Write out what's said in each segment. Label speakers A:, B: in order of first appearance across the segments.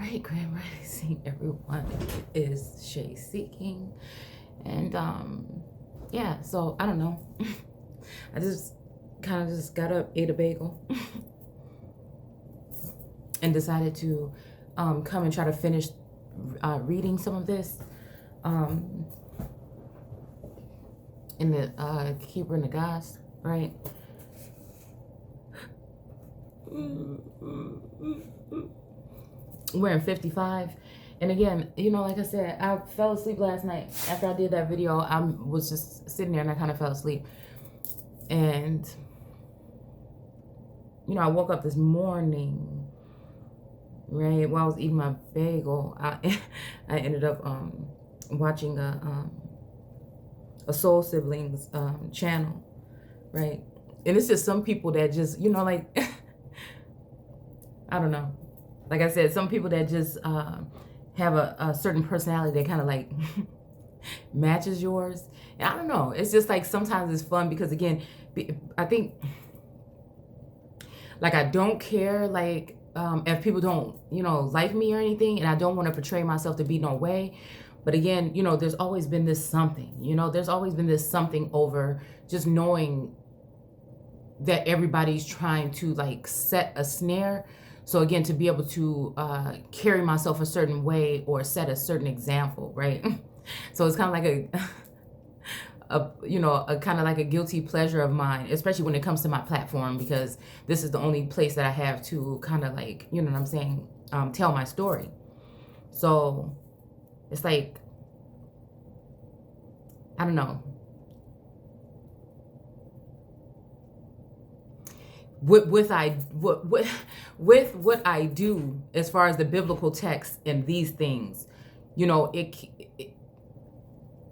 A: right, Grand Rising, everyone. It is Shay Seeking. And yeah, so I don't know. I just kind of just got up, ate a bagel, and decided to come and try to finish reading some of this in the Keeper in the Gods, right? We're in 55. And again, you know, like I said, I fell asleep last night. After I did that video, I was just sitting there and I kind of fell asleep. And, you know, I woke up this morning, right, while I was eating my bagel. I ended up watching a Soul Siblings channel, right? And it's just some people that just, you know, like, I don't know. Like I said, some people that just have a certain personality that kind of like matches yours. And I don't know. It's just like sometimes it's fun because, again, I think, like, I don't care, like, if people don't, you know, like me or anything, and I don't want to portray myself to be no way. But again, you know, there's always been this something, you know, there's always been this something over just knowing that everybody's trying to like set a snare. So again, to be able to carry myself a certain way or set a certain example, right? So it's kind of like a kind of like a guilty pleasure of mine, especially when it comes to my platform, because this is the only place that I have to kind of like, you know what I'm saying, tell my story. So it's like, I don't know. With what I do as far as the biblical text and these things, you know,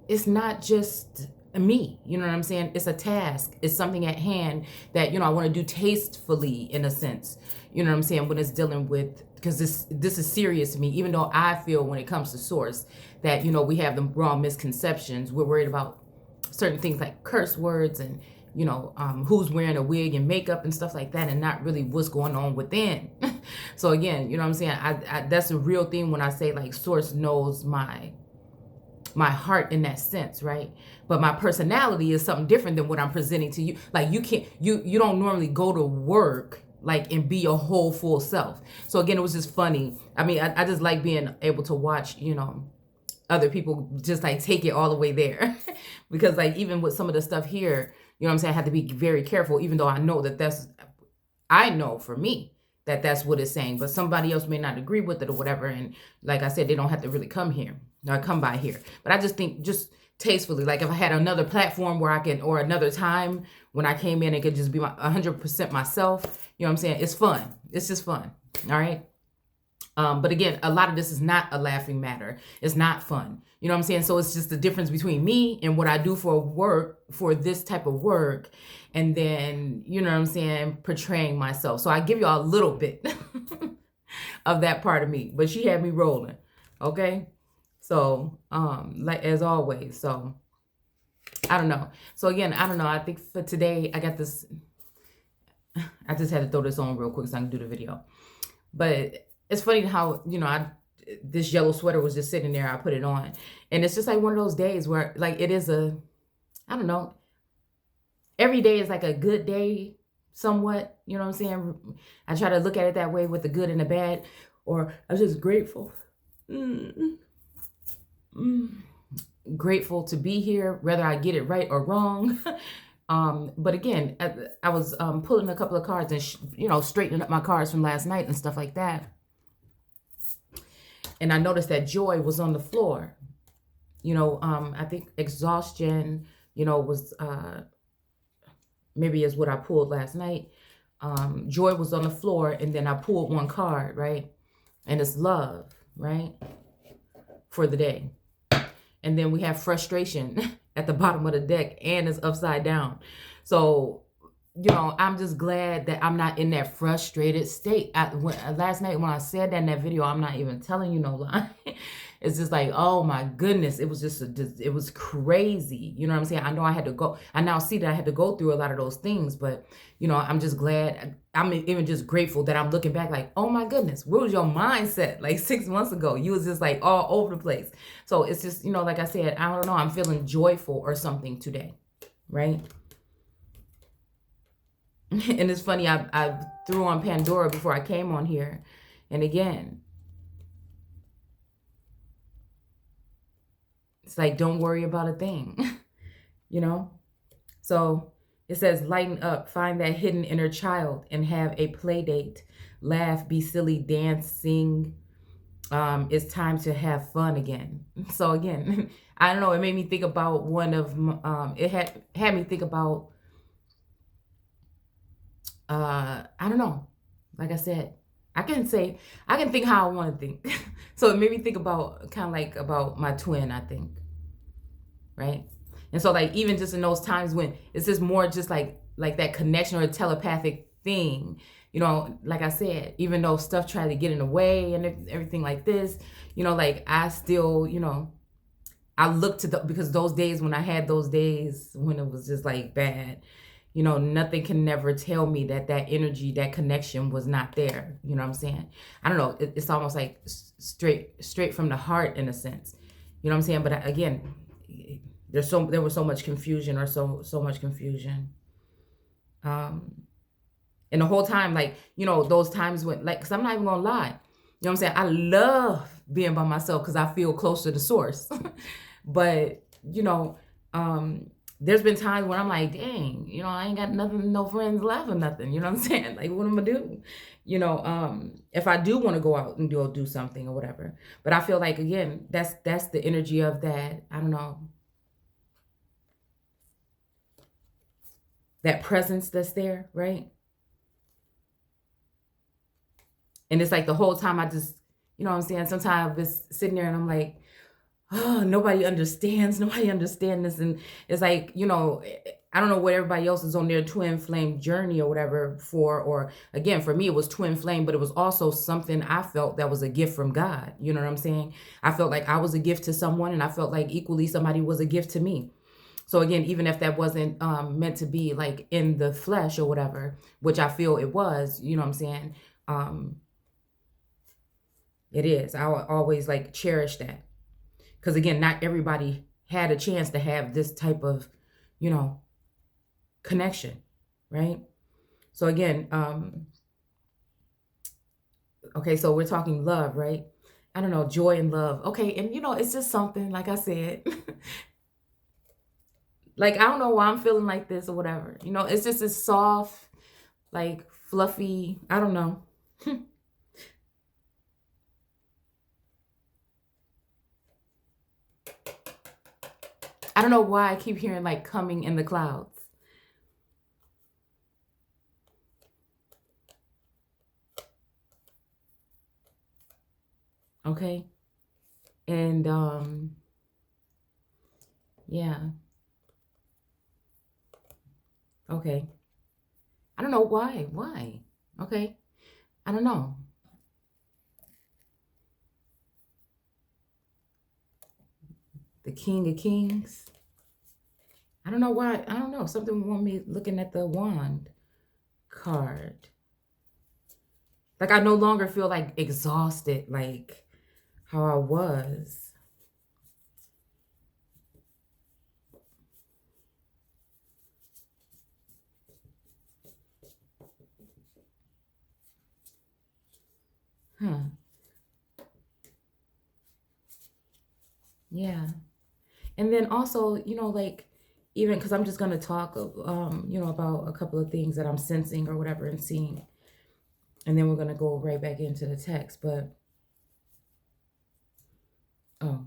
A: it's not just me, you know what I'm saying? It's a task. It's something at hand that, you know, I want to do tastefully, in a sense, you know what I'm saying, when it's dealing with, because this is serious to me, even though I feel when it comes to source that, you know, we have the wrong misconceptions. We're worried about certain things like curse words and, you know, who's wearing a wig and makeup and stuff like that, and not really what's going on within. So again, you know what I'm saying? I that's a real thing when I say like source knows my heart in that sense, right? But my personality is something different than what I'm presenting to you. Like you don't normally go to work like and be your whole full self. So again, it was just funny. I mean, I just like being able to watch, you know, other people just like take it all the way there. Because like even with some of the stuff here, you know what I'm saying, I have to be very careful, even though I know that I know for me that that's what it's saying, but somebody else may not agree with it or whatever. And like I said, they don't have to really come here or come by here. But I just think just tastefully, like if I had another platform where I can, or another time when I came in and could just be 100% myself, you know what I'm saying? It's fun. It's just fun. All right. But again, a lot of this is not a laughing matter. It's not fun. You know what I'm saying? So it's just the difference between me and what I do for work, for this type of work, and then, you know what I'm saying, portraying myself. So I give y'all a little bit of that part of me, but she had me rolling. Okay. So, like as always, so I don't know. So again, I don't know. I think for today, I got this, I just had to throw this on real quick so I can do the video. But it's funny how, you know, this yellow sweater was just sitting there. I put it on. And it's just like one of those days where like it is I don't know. Every day is like a good day somewhat. You know what I'm saying? I try to look at it that way, with the good and the bad. Or I'm just grateful. Grateful to be here, whether I get it right or wrong. But again, I was pulling a couple of cards and, you know, straightening up my cards from last night and stuff like that. And I noticed that joy was on the floor. You know, I think exhaustion, you know, was maybe is what I pulled last night. Joy was on the floor, and then I pulled one card, right? And it's love, right? For the day. And then we have frustration at the bottom of the deck, and it's upside down. So, you know, I'm just glad that I'm not in that frustrated state. Last night when I said that in that video, I'm not even telling you no lie. It's just like, oh my goodness, it was just it was crazy. You know what I'm saying? I know I had to go. I now see that I had to go through a lot of those things, but you know, I'm just glad I'm even just grateful that I'm looking back like, oh my goodness, where was your mindset like 6 months ago? You was just like all over the place. So it's just, like I said, I don't know, I'm feeling joyful or something today, right? And it's funny, I threw on Pandora before I came on here. And again, it's like, don't worry about a thing, you know? So it says, lighten up, find that hidden inner child and have a play date. Laugh, be silly, dance, sing. It's time to have fun again. So again, I don't know, it made me think about one of, it had me think about, I don't know. Like I said, I can think how I want to think. So it made me think about kind of like about my twin, I think. Right. And so like, even just in those times when it's just more just like that connection or a telepathic thing, like I said, even though stuff tried to get in the way and everything like this, like I still, I look to because those days when I had those days when it was just like bad, nothing can never tell me that energy, that connection was not there. You know what I'm saying? I don't know. It's almost like straight from the heart in a sense. You know what I'm saying? But again, there was so much confusion or so much confusion. And the whole time, like, those times when, like, because I'm not even gonna lie, you know what I'm saying? I love being by myself because I feel closer to source. But, there's been times when I'm like, dang, I ain't got nothing, no friends left or nothing. You know what I'm saying? Like, what am I gonna do? If I do want to go out and do something or whatever. But I feel like, again, that's the energy of that, I don't know, that presence that's there, right? And it's like the whole time I just, you know what I'm saying? Sometimes I'm just sitting there and I'm like, oh, nobody understands this. And it's like, I don't know what everybody else is on their twin flame journey or whatever for, or again, for me, it was twin flame, but it was also something I felt that was a gift from God. You know what I'm saying? I felt like I was a gift to someone, and I felt like equally somebody was a gift to me. So again, even if that wasn't meant to be like in the flesh or whatever, which I feel it was, you know what I'm saying? It is. I will always like cherish that. Because again, not everybody had a chance to have this type of, connection, right? So again, okay, so we're talking love, right? I don't know, joy and love. Okay, and it's just something, like I said, like, I don't know why I'm feeling like this or whatever. It's just this soft, like fluffy, I don't know. I don't know why I keep hearing like coming in the clouds. Okay. And yeah. Okay. I don't know why. Why? Okay. I don't know. The King of Kings. I don't know why. I don't know. Something want me looking at the wand card. Like, I no longer feel like exhausted like how I was. Huh. Yeah. And then also, like, even because I'm just going to talk, about a couple of things that I'm sensing or whatever and seeing. And then we're going to go right back into the text. But, oh.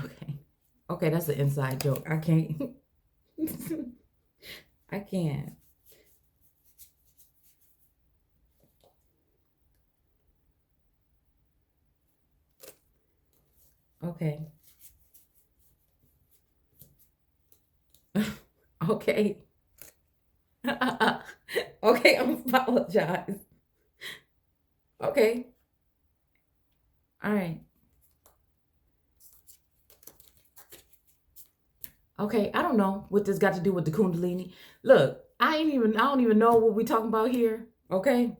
A: Okay. Okay, that's an inside joke. I can't. I can't. Okay. Okay. Okay, I'm apologize. Okay. All right. Okay, I don't know what this got to do with the Kundalini. Look, I don't even know what we talking about here. Okay,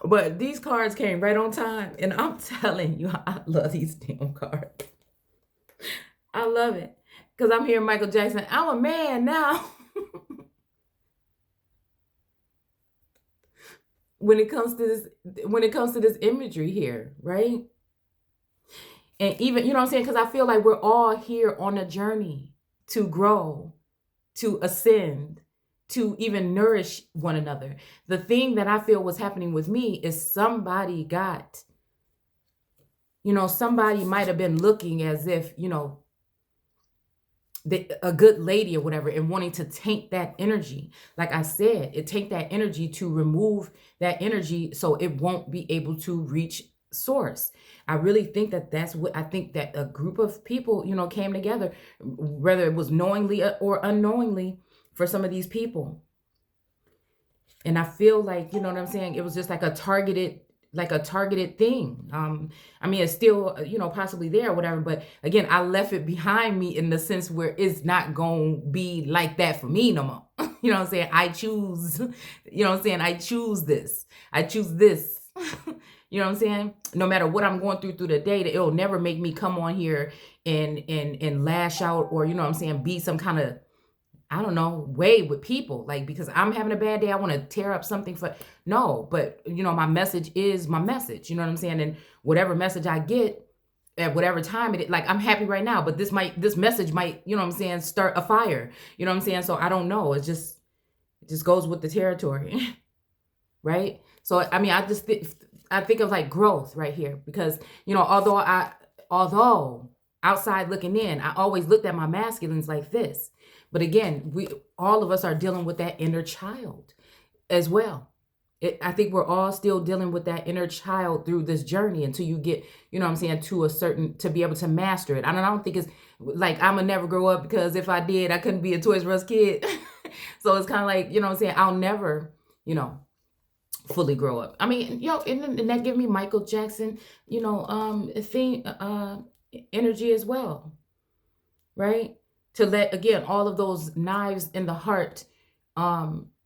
A: but these cards came right on time, and I'm telling you, I love these damn cards. I love it because I'm hearing Michael Jackson. I'm a man now. when it comes to this imagery here, right? And even, you know what I'm saying? Because I feel like we're all here on a journey to grow, to ascend, to even nourish one another. The thing that I feel was happening with me is somebody might have been looking as if, a good lady or whatever, and wanting to taint that energy. Like I said, it take that energy to remove that energy so it won't be able to reach source. I really think that that's what I think, that a group of people, came together, whether it was knowingly or unknowingly, for some of these people. And I feel like, you know what I'm saying, it was just like a targeted thing. I mean, it's still, possibly there or whatever, but again, I left it behind me in the sense where it's not gonna be like that for me no more. You know what I'm saying? I choose, I choose this. I choose this. You know what I'm saying? No matter what I'm going through the day, it'll never make me come on here and lash out, or, be some kind of, I don't know, way with people, like, because I'm having a bad day, I want to tear up something no, but my message is my message, you know what I'm saying? And whatever message I get at whatever time like, I'm happy right now, but this message might, you know what I'm saying, start a fire, you know what I'm saying? So I don't know. It just goes with the territory. Right? So, I mean, I think of like growth right here, because, although outside looking in, I always looked at my masculines like this. But again, all of us are dealing with that inner child as well. I think we're all still dealing with that inner child through this journey until you get, to be able to master it. I don't think it's like I'm gonna never grow up, because if I did, I couldn't be a Toys R Us kid. So it's kind of like, I'll never, fully grow up. I mean, and that give me Michael Jackson, theme, energy as well, right? To let, again, all of those knives in the heart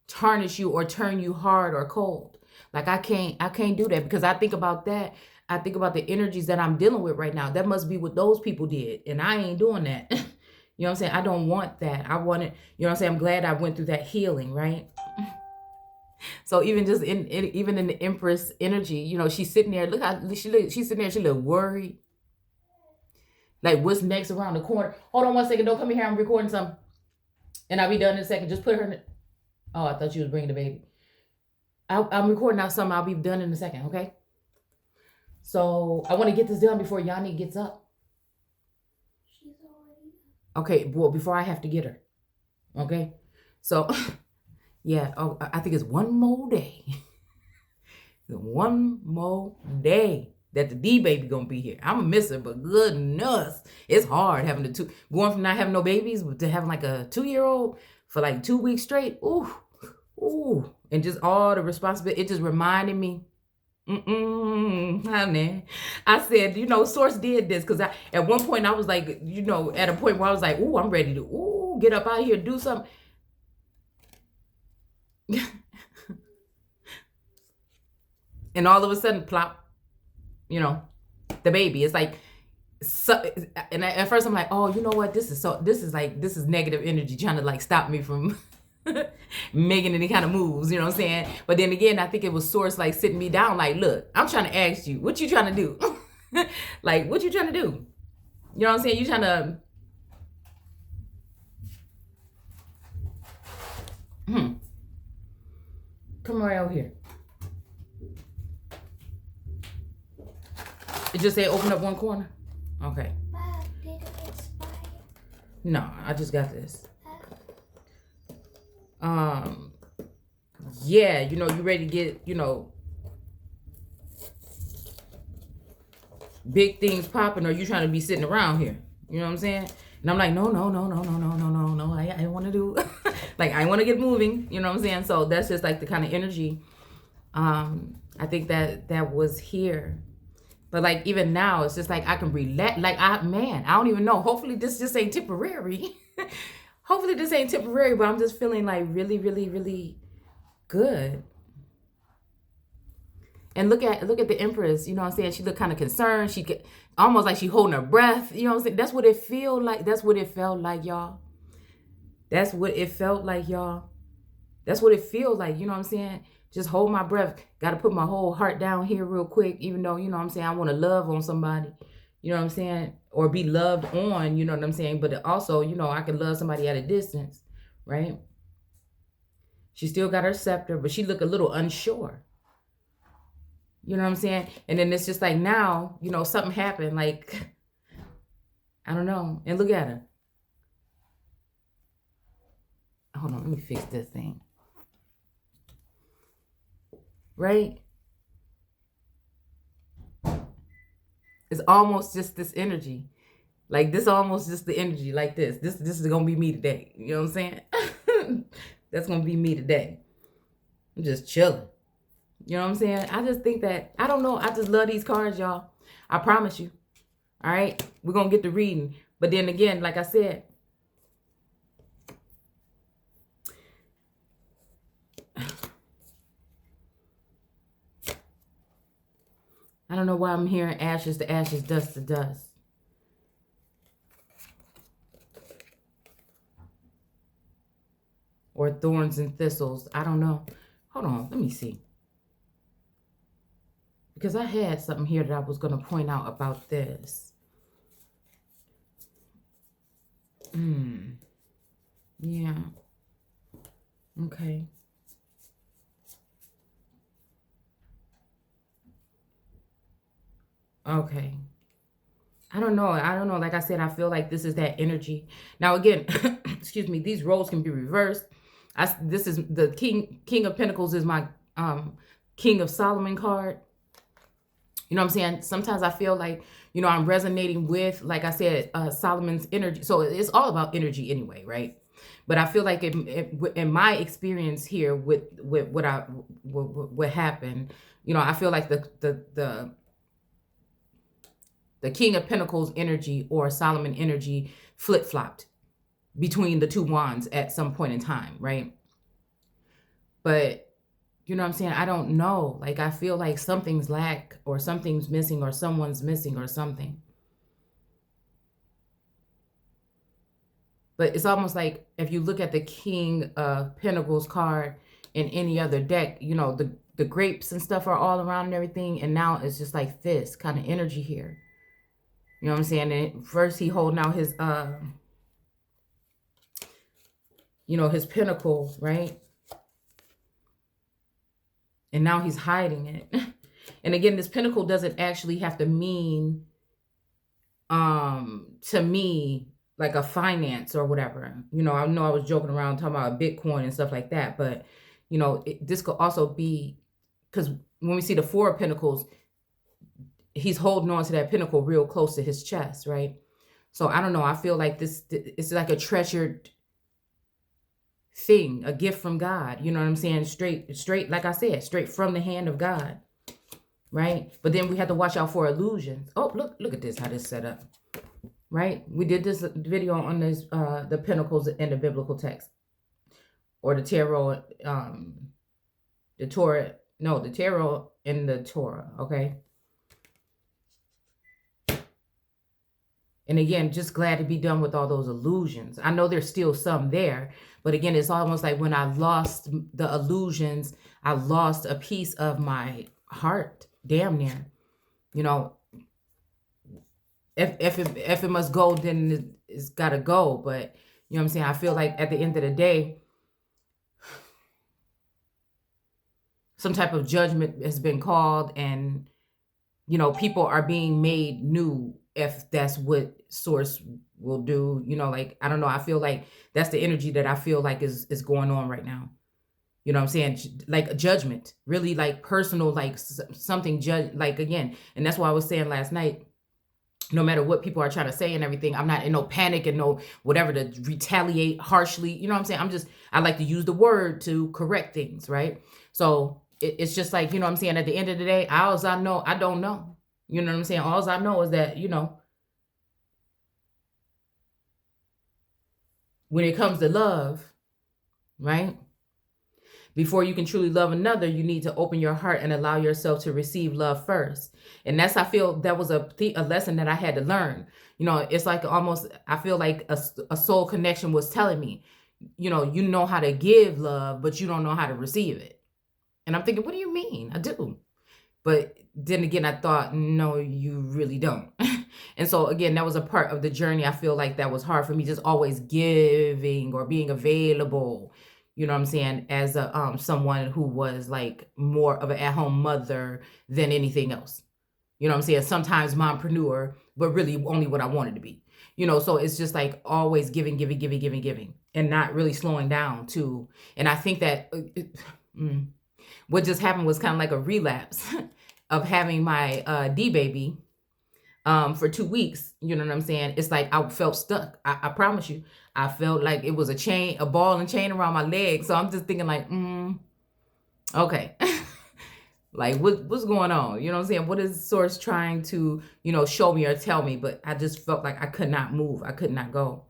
A: tarnish you or turn you hard or cold. Like I can't do that, because I think about that. I think about the energies that I'm dealing with right now. That must be what those people did, and I ain't doing that. You know what I'm saying? I don't want that. I want it. You know what I'm saying? I'm glad I went through that healing, right? So even just even in the Empress energy, she's sitting there. Look how she's sitting there. She look worried. Like, what's next around the corner? Hold on 1 second. Don't come in here. I'm recording something. And I'll be done in a second. Just put her in the... Oh, I thought you was bringing the baby. I'm recording out something. I'll be done in a second, okay? So I want to get this done before Yanni gets up. She's already up. Okay, well, before I have to get her. Okay? So, yeah. Oh, I think it's one more day. One more day that the D baby gonna be here. I'm gonna miss her, but goodness, it's hard having going from not having no babies to having like a 2-year-old for like 2 weeks straight. Ooh, and just all the responsibility. It just reminded me, honey. I said, Source did this, because at one point I was like, at a point where I was like, ooh, I'm ready to get up out of here, do something. And all of a sudden, plop, the baby. It's like, so, and at first I'm like, oh, you know what? This is negative energy trying to like stop me from making any kind of moves, you know what I'm saying? But then again, I think it was Source like sitting me down, like, look, I'm trying to ask you, what you trying to do? Like, what you trying to do? You know what I'm saying? You trying to, come right over here. It just say open up one corner? Okay. Did it expire? No, I just got this. Yeah, you ready to get, big things popping, or you trying to be sitting around here? You know what I'm saying? And I'm like, no. I want to do, like, I want to get moving. You know what I'm saying? So that's just like the kind of energy. I think that was here. But like even now, it's just like I can relate. Like I don't even know. Hopefully this just ain't temporary. Hopefully this ain't temporary, but I'm just feeling like really, really, really good. And look at the Empress, you know what I'm saying? She looked kind of concerned. She get almost like she holding her breath. You know what I'm saying? That's what it feel like. That's what it felt like, y'all. That's what it felt like, y'all. That's what it feels like. You know what I'm saying? Just hold my breath. Got to put my whole heart down here real quick, even though, you know what I'm saying, I want to love on somebody. You know what I'm saying? Or be loved on, you know what I'm saying? But also, you know, I can love somebody at a distance, right? She still got her scepter, but she look a little unsure. You know what I'm saying? And then it's just like now, you know, something happened. Like, I don't know. And look at her. Hold on, let me fix this thing. Right? It's almost just this energy. Like this almost just the energy like this. This is gonna be me today. You know what I'm saying? That's gonna be me today. I'm just chilling. You know what I'm saying? I just think that, I don't know. I just love these cards, y'all. I promise you. All right? We're going to get to reading. But then again, like I said, I don't know why I'm hearing ashes to ashes, dust to dust. Or thorns and thistles. I don't know. Hold on. Let me see. Because I had something here that I was going to point out about this. Yeah. Okay. Okay. I don't know. Like I said, I feel like this is that energy. Now, again, excuse me, these roles can be reversed. This is the King of Pentacles is my King of Solomon card. You know what I'm saying? Sometimes I feel like, you know, I'm resonating with, like I said, Solomon's energy. So it's all about energy anyway, right? But I feel like in my experience here with what happened, you know, I feel like the King of Pentacles energy or Solomon energy flip-flopped between the two wands at some point in time, right? But you know what I'm saying? I don't know. Like, I feel like something's lack or something's missing or someone's missing or something. But it's almost like if you look at the King of Pentacles card in any other deck, you know, the grapes and stuff are all around and everything. And now it's just like fist kind of energy here. You know what I'm saying? And first he holding out his, you know, his pentacle, right? And now he's hiding it. And again, this pentacle doesn't actually have to mean, to me, like a finance or whatever. You know I was joking around talking about Bitcoin and stuff like that. But, you know, this could also be, because when we see the Four of Pentacles, he's holding on to that pentacle real close to his chest, right? So I don't know. I feel like this, it's like a treasured thing, a gift from God. You know what I'm saying? Straight, like I said, straight from the hand of God, right? But then we have to watch out for illusions. Oh, look at this, how this set up, right? We did this video on this, the pentacles in the biblical text, or the tarot, the Torah. No, the tarot in the Torah, okay? And again, just glad to be done with all those illusions. I know there's still some there, but again, it's almost like when I lost the illusions, I lost a piece of my heart, damn near. You know, if it must go, then it's got to go. But you know what I'm saying? I feel like at the end of the day, some type of judgment has been called, and you know, people are being made new, if that's what source will do. You know, like, I don't know. I feel like that's the energy that I feel like is going on right now. You know what I'm saying? Like a judgment, really, like personal, like something like, again, and that's why I was saying last night, no matter what people are trying to say and everything, I'm not in no panic and no whatever to retaliate harshly. You know what I'm saying? I like to use the word to correct things, right? So it's just like, you know what I'm saying? At the end of the day, I don't know. You know what I'm saying? All I know is that, when it comes to love, right? Before you can truly love another, you need to open your heart and allow yourself to receive love first. And I feel that was a lesson that I had to learn. It's like almost, I feel like a soul connection was telling me, you know how to give love, but you don't know how to receive it. And I'm thinking, what do you mean? I do. But then again, I thought, no, you really don't. And so again, that was a part of the journey. I feel like that was hard for me, just always giving or being available. You know what I'm saying? As a someone who was like more of an at-home mother than anything else. You know what I'm saying? Sometimes mompreneur, but really only what I wanted to be. So it's just like always giving, giving, giving, giving, giving, and not really slowing down too. And I think that what just happened was kind of like a relapse of having my D baby for 2 weeks. You know what I'm saying? It's like I felt stuck. I promise you. I felt like it was a ball and chain around my leg. So I'm just thinking like, okay. Like what's going on? You know what I'm saying? What is source trying to, show me or tell me? But I just felt like I could not move. I could not go,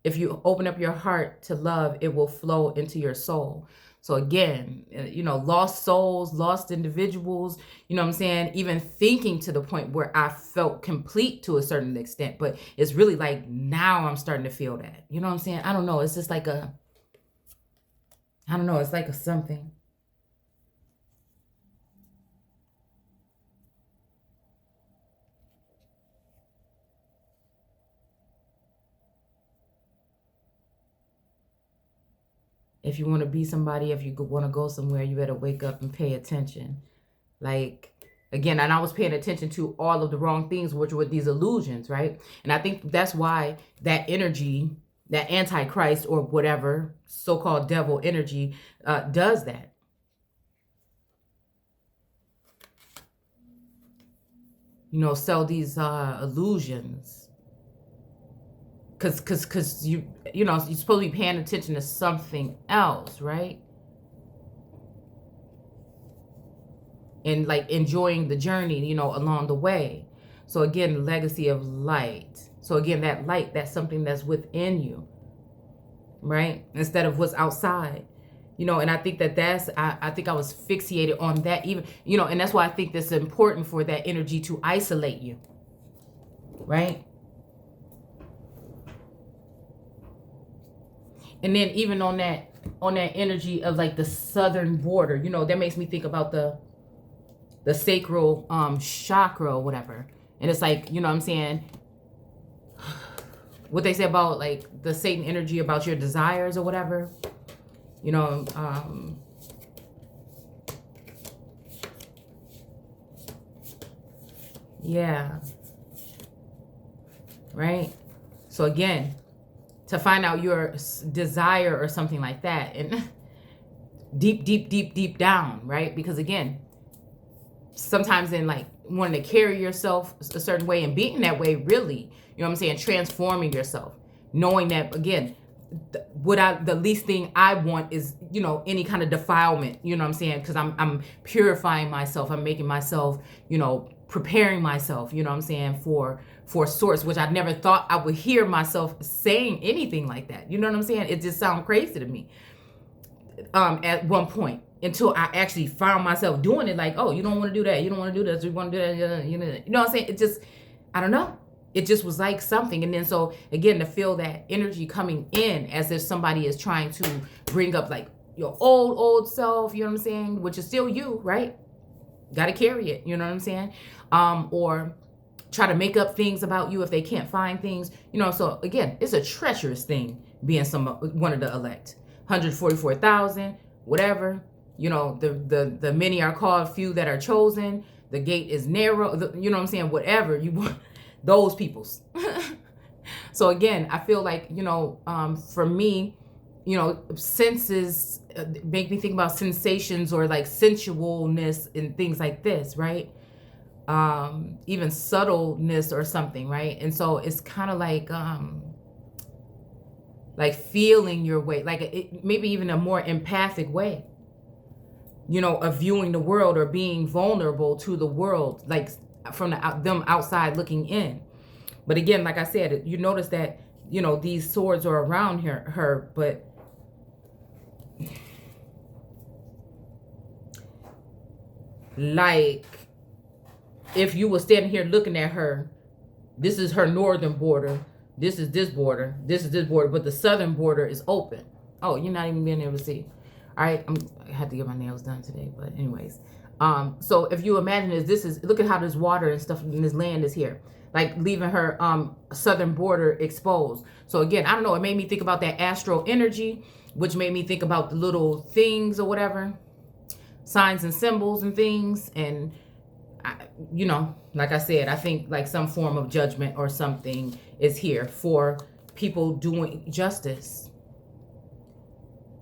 A: if you open up your heart to love, it will flow into your soul. So again, lost souls, lost individuals, you know what I'm saying? Even thinking to the point where I felt complete to a certain extent, but it's really like now I'm starting to feel that. You know what I'm saying? I don't know. It's just like it's like a something. If you want to be somebody, if you want to go somewhere, you better wake up and pay attention. Like, again, and I was paying attention to all of the wrong things, which were these illusions, right? And I think that's why that energy, that antichrist or whatever, so-called devil energy, does that. Sell these illusions. Because you're supposed to be paying attention to something else, right? And like enjoying the journey, along the way. So again, legacy of light. So again, that light, that's something that's within you, right? Instead of what's outside. And I think I think I was fixated on that even, and that's why I think that's important for that energy to isolate you, right? And then even on that energy of like the southern border, that makes me think about the sacral chakra or whatever. And it's like, what I'm saying, what they say about like the Satan energy about your desires or whatever, yeah, right? So again, to find out your desire or something like that, and deep down, right? Because again, sometimes in like wanting to carry yourself a certain way and being that way, really, what I'm saying, transforming yourself, knowing that again, the least thing I want is, any kind of defilement, what I'm saying? Because I'm purifying myself, I'm making myself, preparing myself, what I'm saying, for source, which I never thought I would hear myself saying anything like that. You know what I'm saying? It just sounds crazy to me. At one point, until I actually found myself doing it, like, oh, you don't want to do that, you don't want to do this, you want to do that, you know what I'm saying? It just, I don't know. It just was like something. And then so again, to feel that energy coming in as if somebody is trying to bring up like your old self, you know what I'm saying? Which is still you, right? Got to carry it, you know what I'm saying? Or try to make up things about you if they can't find things, so again, it's a treacherous thing being one of the elect. 144,000, whatever, the many are called, few that are chosen, the gate is narrow, you know what I'm saying, whatever you want, those peoples. So again, I feel like, for me, senses make me think about sensations or like sensualness and things like this, right? Even subtleness or something, right? And so it's kind of like feeling your way, like maybe even a more empathic way. you know, of viewing the world or being vulnerable to the world, like from them outside looking in. But again, like I said, you notice that, you know, these swords are around her, but like if you were standing here looking at her, this is her northern border, this is this border, this is this border, but the southern border is open. Oh, you're not even being able to see. All right, I had to get my nails done today, but anyways, so if you imagine this is, look at how this water and stuff in this land is here, like leaving her southern border exposed. So again, I don't know, it made me think about that astral energy, which made me think about the little things or whatever, signs and symbols and things. And you know, like I said, I think like some form of judgment or something is here for people doing justice.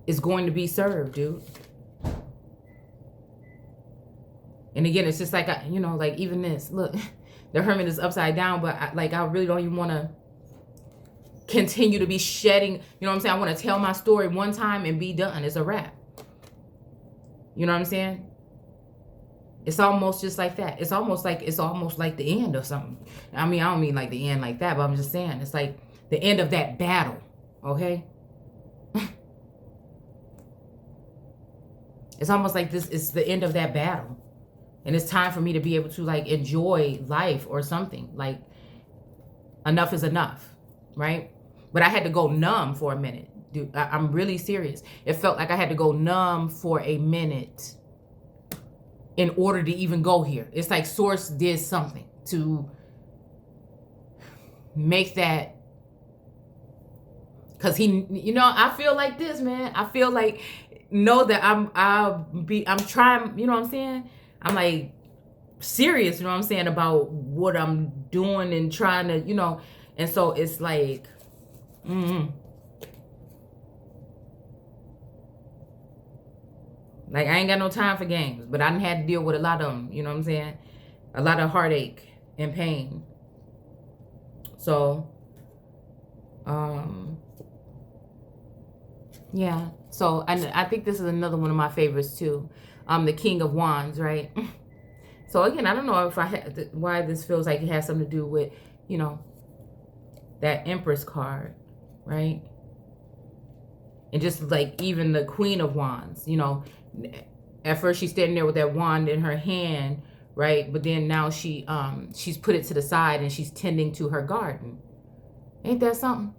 A: Is going to be served, dude. And again, it's just like, you know, like even this, look, the hermit is upside down, but I really don't even want to continue to be shedding, you know what I'm saying? I want to tell my story one time and be done. It's a wrap. You know what I'm saying? It's almost just like that. It's almost like the end of something. I mean, I don't mean like the end like that, but I'm just saying it's like the end of that battle, okay? It's almost like this is the end of that battle. And it's time for me to be able to like enjoy life or something. Like enough is enough, right? But I had to go numb for a minute. Dude, I'm really serious. It felt like I had to go numb for a minute in order to even go here. It's like Source did something to make that. Cause he, you know, I feel like this, man. I feel like, know that I'm trying, you know what I'm saying? I'm like serious, you know what I'm saying, about what I'm doing and trying to, you know, and so it's like, like I ain't got no time for games, but I done had to deal with a lot of them, you know what I'm saying? A lot of heartache and pain. So, yeah. So, and I think this is another one of my favorites too. The King of Wands, right? So again, I don't know if I had why this feels like it has something to do with, you know, that Empress card, right? And just like even the Queen of Wands, you know, at first she's standing there with that wand in her hand, right? But then now she's put it to the side and she's tending to her garden. Ain't that something?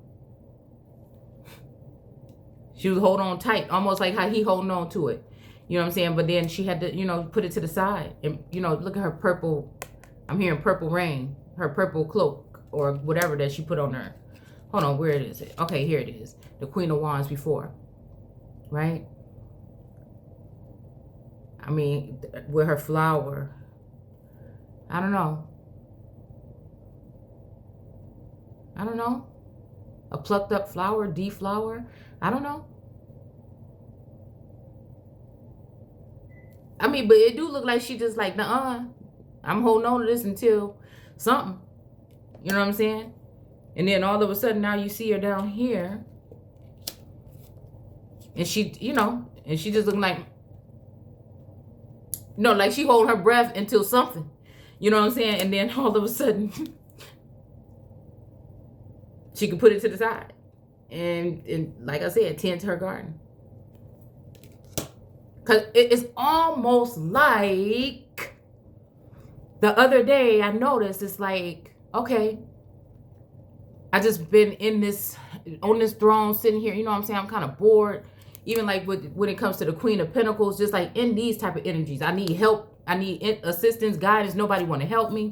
A: She was holding on tight, almost like how he holding on to it. You know what I'm saying? But then she had to, you know, put it to the side. And, you know, look at her purple, I'm hearing purple rain, her purple cloak or whatever that she put on her. Hold on, where is it? Okay, here it is. The Queen of Wands before, right? I mean, with her flower. I don't know. I don't know. A plucked up flower, deflower. I don't know. I mean, but it do look like she just like, nuh-uh. I'm holding on to this until something. You know what I'm saying? And then all of a sudden now you see her down here. And she, you know, and she just looking like, no, like she holding her breath until something. You know what I'm saying? And then all of a sudden, she can put it to the side. And like I said, tend to her garden. Because it is almost like the other day I noticed it's like, okay, I just been in this, on this throne sitting here, you know what I'm saying? I'm kind of bored. Even like when it comes to the Queen of Pentacles, just like in these type of energies, I need help. I need assistance, guidance. Nobody want to help me. You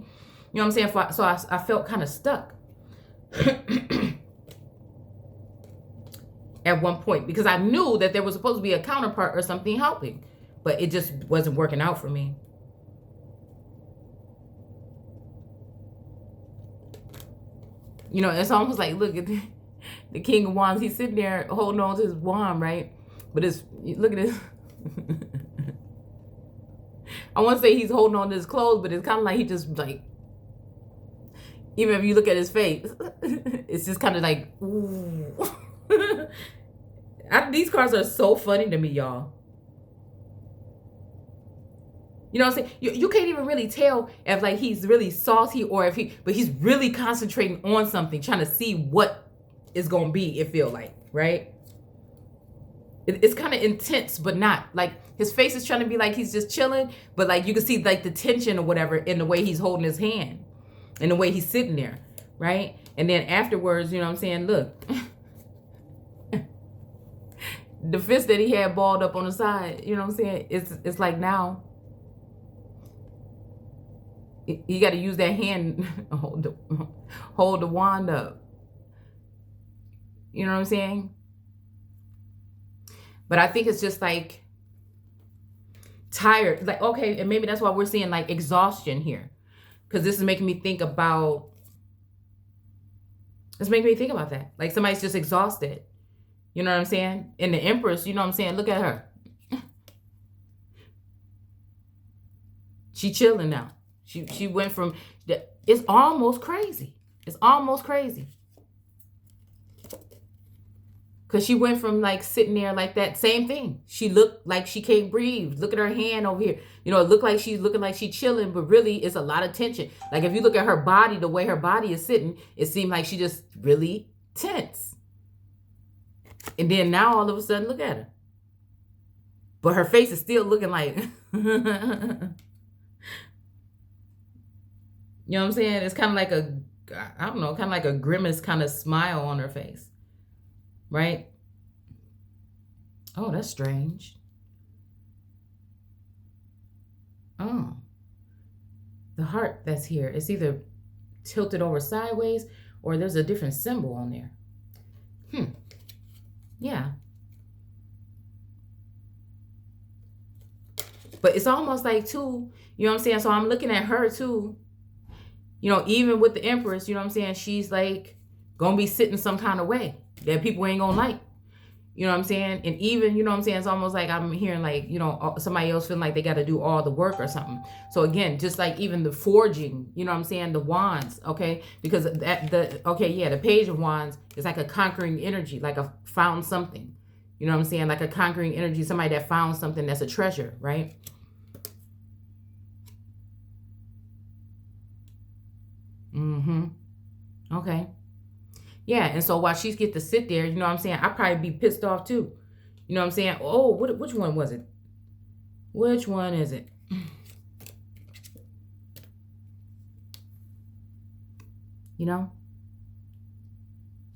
A: know what I'm saying? So I felt kind of stuck. At one point, because I knew that there was supposed to be a counterpart or something helping, but it just wasn't working out for me. You know, it's almost like, look at the King of Wands. He's sitting there holding on to his wand, right? But it's, look at this. I want to say he's holding on to his clothes, but it's kind of like he just like, even if you look at his face, it's just kind of like, ooh. These cards are so funny to me, y'all. You know what I'm saying? You can't even really tell if like he's really salty or if but he's really concentrating on something, trying to see what it's gonna be, it feel like, right? It's kind of intense, but not. Like his face is trying to be like he's just chilling, but like you can see like the tension or whatever in the way he's holding his hand and the way he's sitting there, right? And then afterwards, you know what I'm saying? Look, the fist that he had balled up on the side, you know what I'm saying? It's like now you got to use that hand, hold the wand up. You know what I'm saying? But I think it's just like tired. Like, okay, and maybe that's why we're seeing like exhaustion here. Because this is making me think about, it's making me think about that. Like somebody's just exhausted. You know what I'm saying? And the Empress, you know what I'm saying? Look at her. She chilling now. She went from, it's almost crazy. It's almost crazy. Because she went from like sitting there like that, same thing. She looked like she can't breathe. Look at her hand over here. You know, it looked like she's looking like she's chilling, but really it's a lot of tension. Like if you look at her body, the way her body is sitting, it seemed like she just really tense. And then now all of a sudden, look at her. But her face is still looking like, you know what I'm saying? It's kind of like a, I don't know, kind of like a grimace kind of smile on her face. Right? Oh, that's strange. Oh. The heart that's here, it's either tilted over sideways or there's a different symbol on there. Yeah. But it's almost like too, you know what I'm saying? So I'm looking at her too. You know, even with the Empress, you know what I'm saying? She's like gonna be sitting some kind of way that people ain't gonna like. You know what I'm saying? And even, you know what I'm saying, it's almost like I'm hearing like, you know, somebody else feeling like they got to do all the work or something. So again, just like even the forging, you know what I'm saying, the wands, okay? Because the Page of Wands is like a conquering energy, like a found something. You know what I'm saying? Like a conquering energy, somebody that found something that's a treasure, right? Okay. Yeah, and so while she's get to sit there, you know what I'm saying, I'd probably be pissed off too. You know what I'm saying? Oh, which one was it? Which one is it? You know?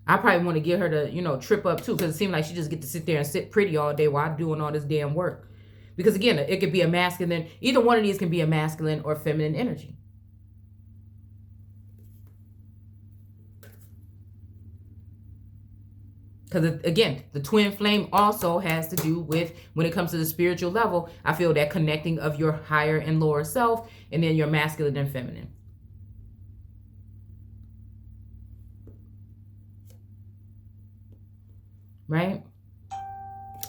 A: I probably want to get her to, you know, trip up too, because it seems like she just get to sit there and sit pretty all day while I'm doing all this damn work. Because again, it could be a masculine, either one of these can be a masculine or feminine energy. Because again, the twin flame also has to do with, when it comes to the spiritual level, I feel that connecting of your higher and lower self, and then your masculine and feminine. Right?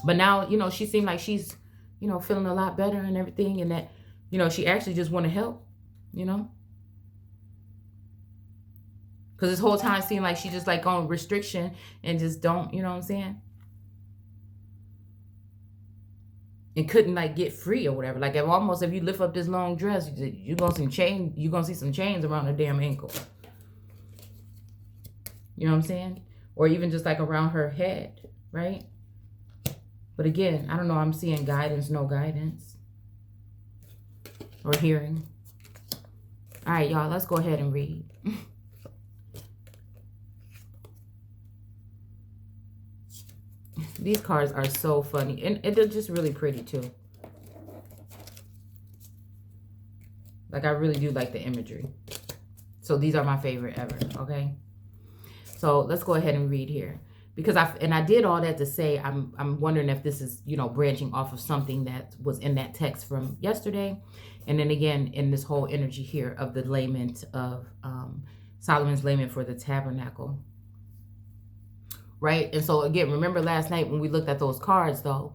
A: But now, you know, she seemed like she's, you know, feeling a lot better and everything, and that, you know, she actually just want to help, you know? Because this whole time it seemed like she just like on restriction and just don't, you know what I'm saying? And couldn't like get free or whatever. Like if you lift up this long dress, you're gonna see some chains around her damn ankle. You know what I'm saying? Or even just like around her head, right? But again, I don't know, I'm seeing guidance, no guidance. Or hearing. All right, y'all, let's go ahead and read. These cards are so funny. And they're just really pretty, too. Like, I really do like the imagery. So, these are my favorite ever, okay? So, let's go ahead and read here. Because I did all that to say, I'm wondering if this is, you know, branching off of something that was in that text from yesterday. And then again, in this whole energy here of the lament of Solomon's lament for the tabernacle. Right? And so again, remember last night when we looked at those cards though,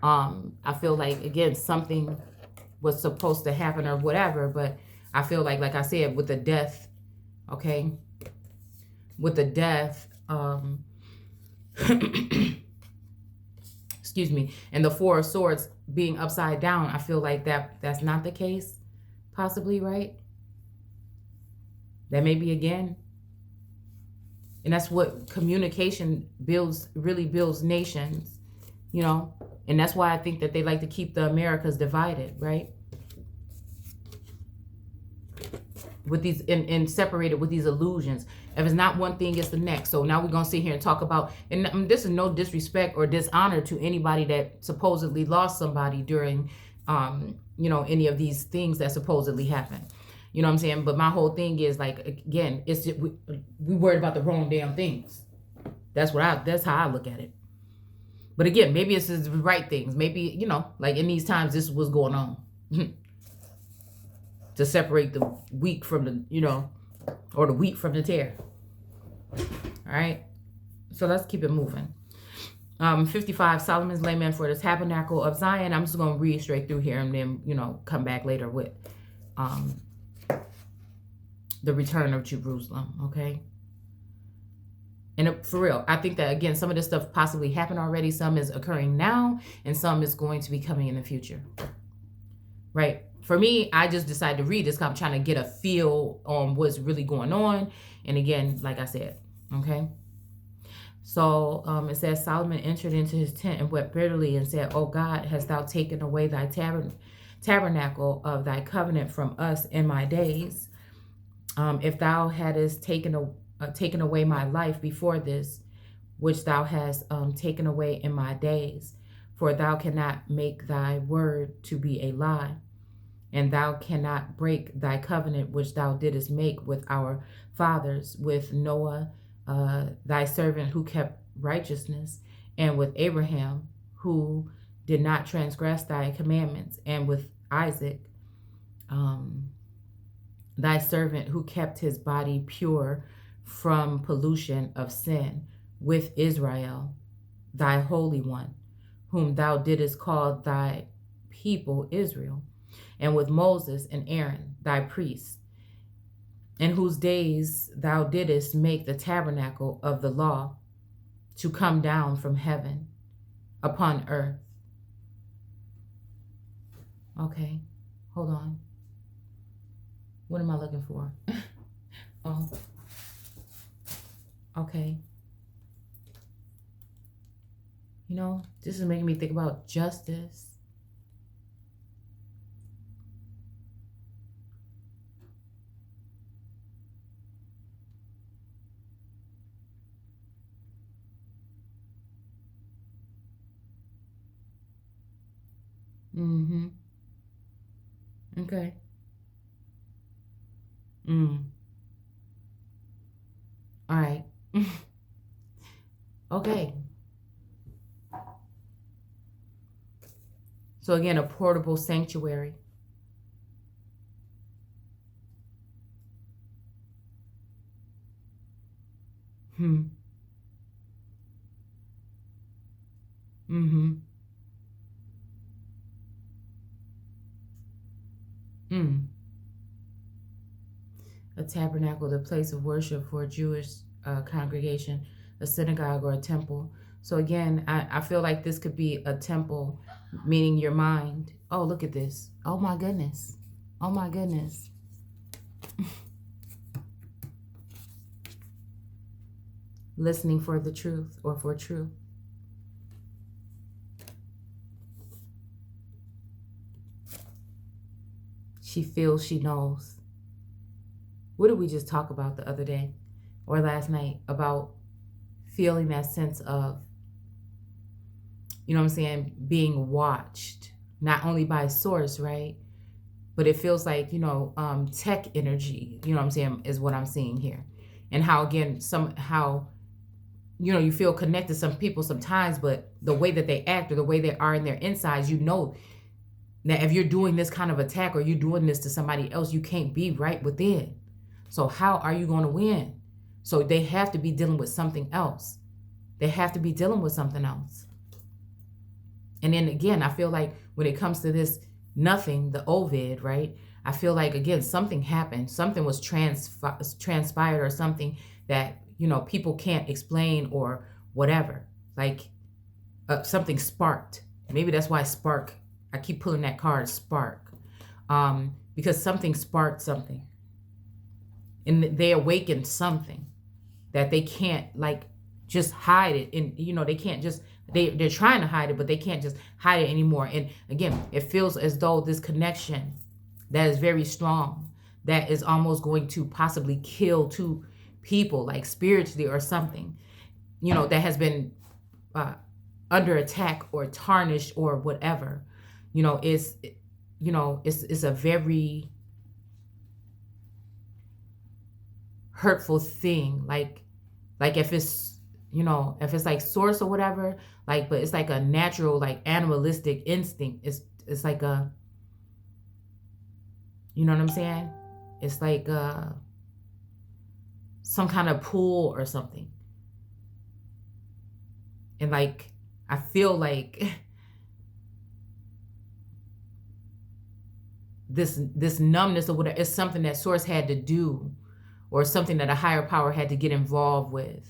A: I feel like, again, something was supposed to happen or whatever, but I feel like I said, with the death, okay? With the death, excuse me, and the Four of Swords, being upside down, I feel like that's not the case, possibly, right? That may be again. And that's what communication really builds nations, you know? And that's why I think that they like to keep the Americas divided, right? With these, and separated with these illusions. If it's not one thing, it's the next. So now we're going to sit here and talk about, and this is no disrespect or dishonor to anybody that supposedly lost somebody during, any of these things that supposedly happened. You know what I'm saying? But my whole thing is like, again, it's just, we worried about the wrong damn things. That's how I look at it. But again, maybe it's the right things. Maybe, like in these times, this was going on. To separate the wheat from the, or the wheat from the tare. All right. So let's keep it moving. 55, Solomon's layman for the tabernacle of Zion. I'm just going to read straight through here and then, come back later with the return of Jerusalem. Okay. And for real, I think that, again, some of this stuff possibly happened already. Some is occurring now, and some is going to be coming in the future. Right? For me, I just decided to read this because I'm trying to get a feel on what's really going on. And again, like I said, okay? So it says, Solomon entered into his tent and wept bitterly and said, "O God, hast thou taken away thy tabernacle of thy covenant from us in my days? If thou hadst taken away my life before this, which thou hast taken away in my days, for thou cannot make thy word to be a lie, and thou cannot break thy covenant which thou didst make with our fathers, with Noah thy servant who kept righteousness, and with Abraham who did not transgress thy commandments, and with Isaac thy servant who kept his body pure from pollution of sin, with Israel thy holy one, whom thou didst call thy people Israel, and with Moses and Aaron thy priests, in whose days thou didst make the tabernacle of the law to come down from heaven upon earth." Okay, hold on. What am I looking for? Oh, okay. This is making me think about justice. Mm-hmm. Okay. All right. Okay. So again, a portable sanctuary. Mm-hmm. A tabernacle, the place of worship for a Jewish congregation, a synagogue, or a temple. So again, I feel like this could be a temple, meaning your mind. Oh, look at this. Oh my goodness. Oh my goodness. Listening for the truth, or for truth. She feels, she knows. What did we just talk about the other day or last night about feeling that sense of, being watched, not only by source, right? But it feels like, tech energy, is what I'm seeing here. And how, again, somehow, you feel connected to some people sometimes, but the way that they act or the way they are in their insides, that if you're doing this kind of attack or you're doing this to somebody else, you can't be right within. So how are you going to win? So they have to be dealing with something else. They have to be dealing with something else. And then again, I feel like when it comes to this nothing, the Ovid, right? I feel like, again, something happened. Something was transpired or something that, people can't explain or whatever. Like something sparked. Maybe that's why spark I keep pulling that card spark. Because something sparked something. And they awakened something that they can't like just hide it. And they can't just, they're trying to hide it, but they can't just hide it anymore. And again, it feels as though this connection that is very strong, that is almost going to possibly kill two people, like spiritually or something, that has been under attack or tarnished or whatever, it's a very hurtful thing. Like if it's, if it's like source or whatever, like, but it's like a natural, like animalistic instinct. It's like a, you know what I'm saying? It's like some kind of pull or something. And like, I feel like this numbness or whatever is something that source had to do, or something that a higher power had to get involved with,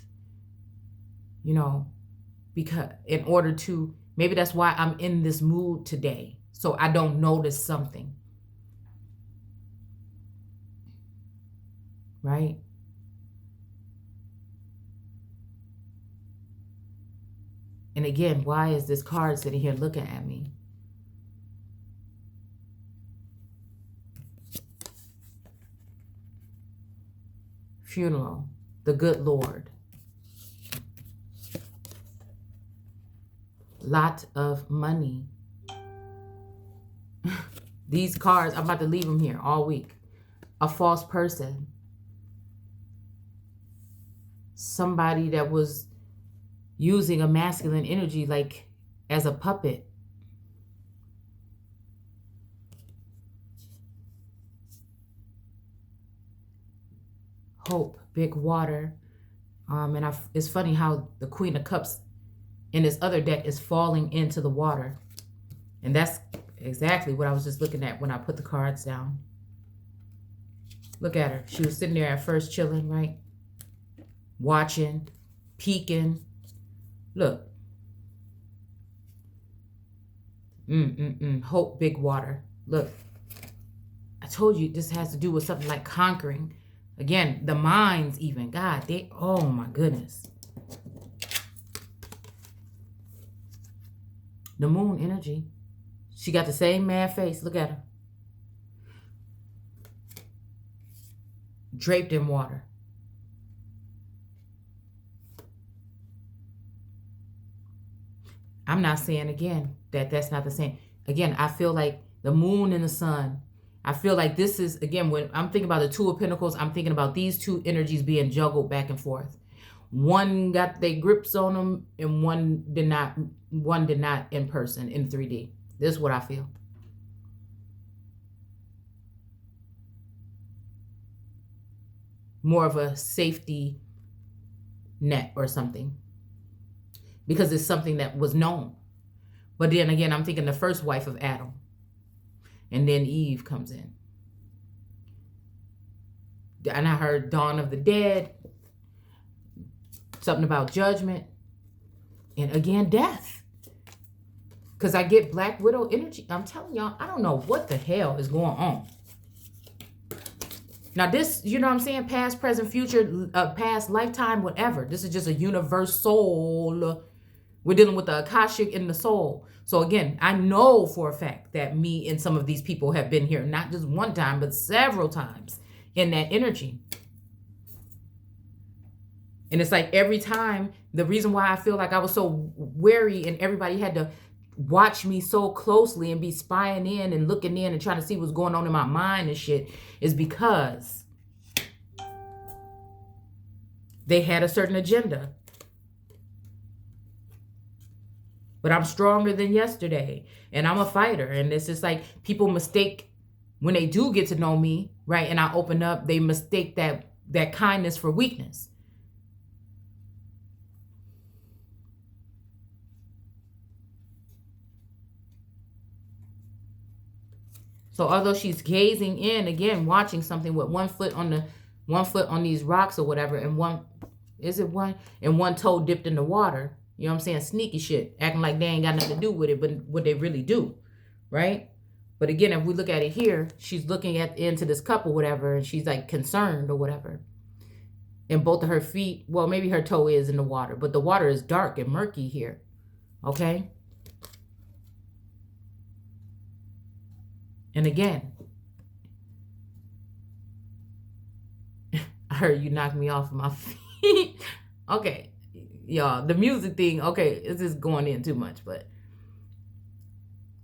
A: because in order to, maybe that's why I'm in this mood today. So I don't notice something. Right? And again, why is this card sitting here looking at me? Funeral, the good Lord. Lot of money. These cards, I'm about to leave them here all week. A false person. Somebody that was using a masculine energy like as a puppet. Hope, big water. And it's funny how the Queen of Cups in this other deck is falling into the water. And that's exactly what I was just looking at when I put the cards down. Look at her. She was sitting there at first chilling, right? Watching, peeking. Look. Hope, big water. Look. I told you this has to do with something like conquering. Again, the minds even. God, oh my goodness. The moon energy. She got the same mad face. Look at her. Draped in water. I'm not saying again that that's not the same. Again, I feel like the moon and the sun. I feel like this is, again, when I'm thinking about the Two of Pentacles, I'm thinking about these two energies being juggled back and forth. One got their grips on them and one did not in person, in 3D. This is what I feel. More of a safety net or something. Because it's something that was known. But then again, I'm thinking the first wife of Adam. And then Eve comes in. And I heard Dawn of the Dead. Something about judgment. And again, death. Because I get Black Widow energy. I'm telling y'all, I don't know what the hell is going on. Now this, you know what I'm saying? Past, present, future, past lifetime, whatever. This is just a universal. We're dealing with the Akashic in the soul. So again, I know for a fact that me and some of these people have been here, not just one time, but several times in that energy. And it's like every time, the reason why I feel like I was so wary and everybody had to watch me so closely and be spying in and looking in and trying to see what's going on in my mind and shit is because they had a certain agenda. But I'm stronger than yesterday. And I'm a fighter. And it's just like people mistake, when they do get to know me, right, and I open up, they mistake that kindness for weakness. So although she's gazing in, again, watching something with one foot on these rocks or whatever, and one toe dipped in the water. You know what I'm saying? Sneaky shit. Acting like they ain't got nothing to do with it, but what they really do. right? But again, if we look at it here, she's looking at into this cup or whatever, and she's like concerned or whatever. And both of her feet, well, maybe her toe is in the water, but the water is dark and murky here, okay? And again, I heard you knock me off of my feet. Okay, y'all, the music thing, okay, it's just going in too much, but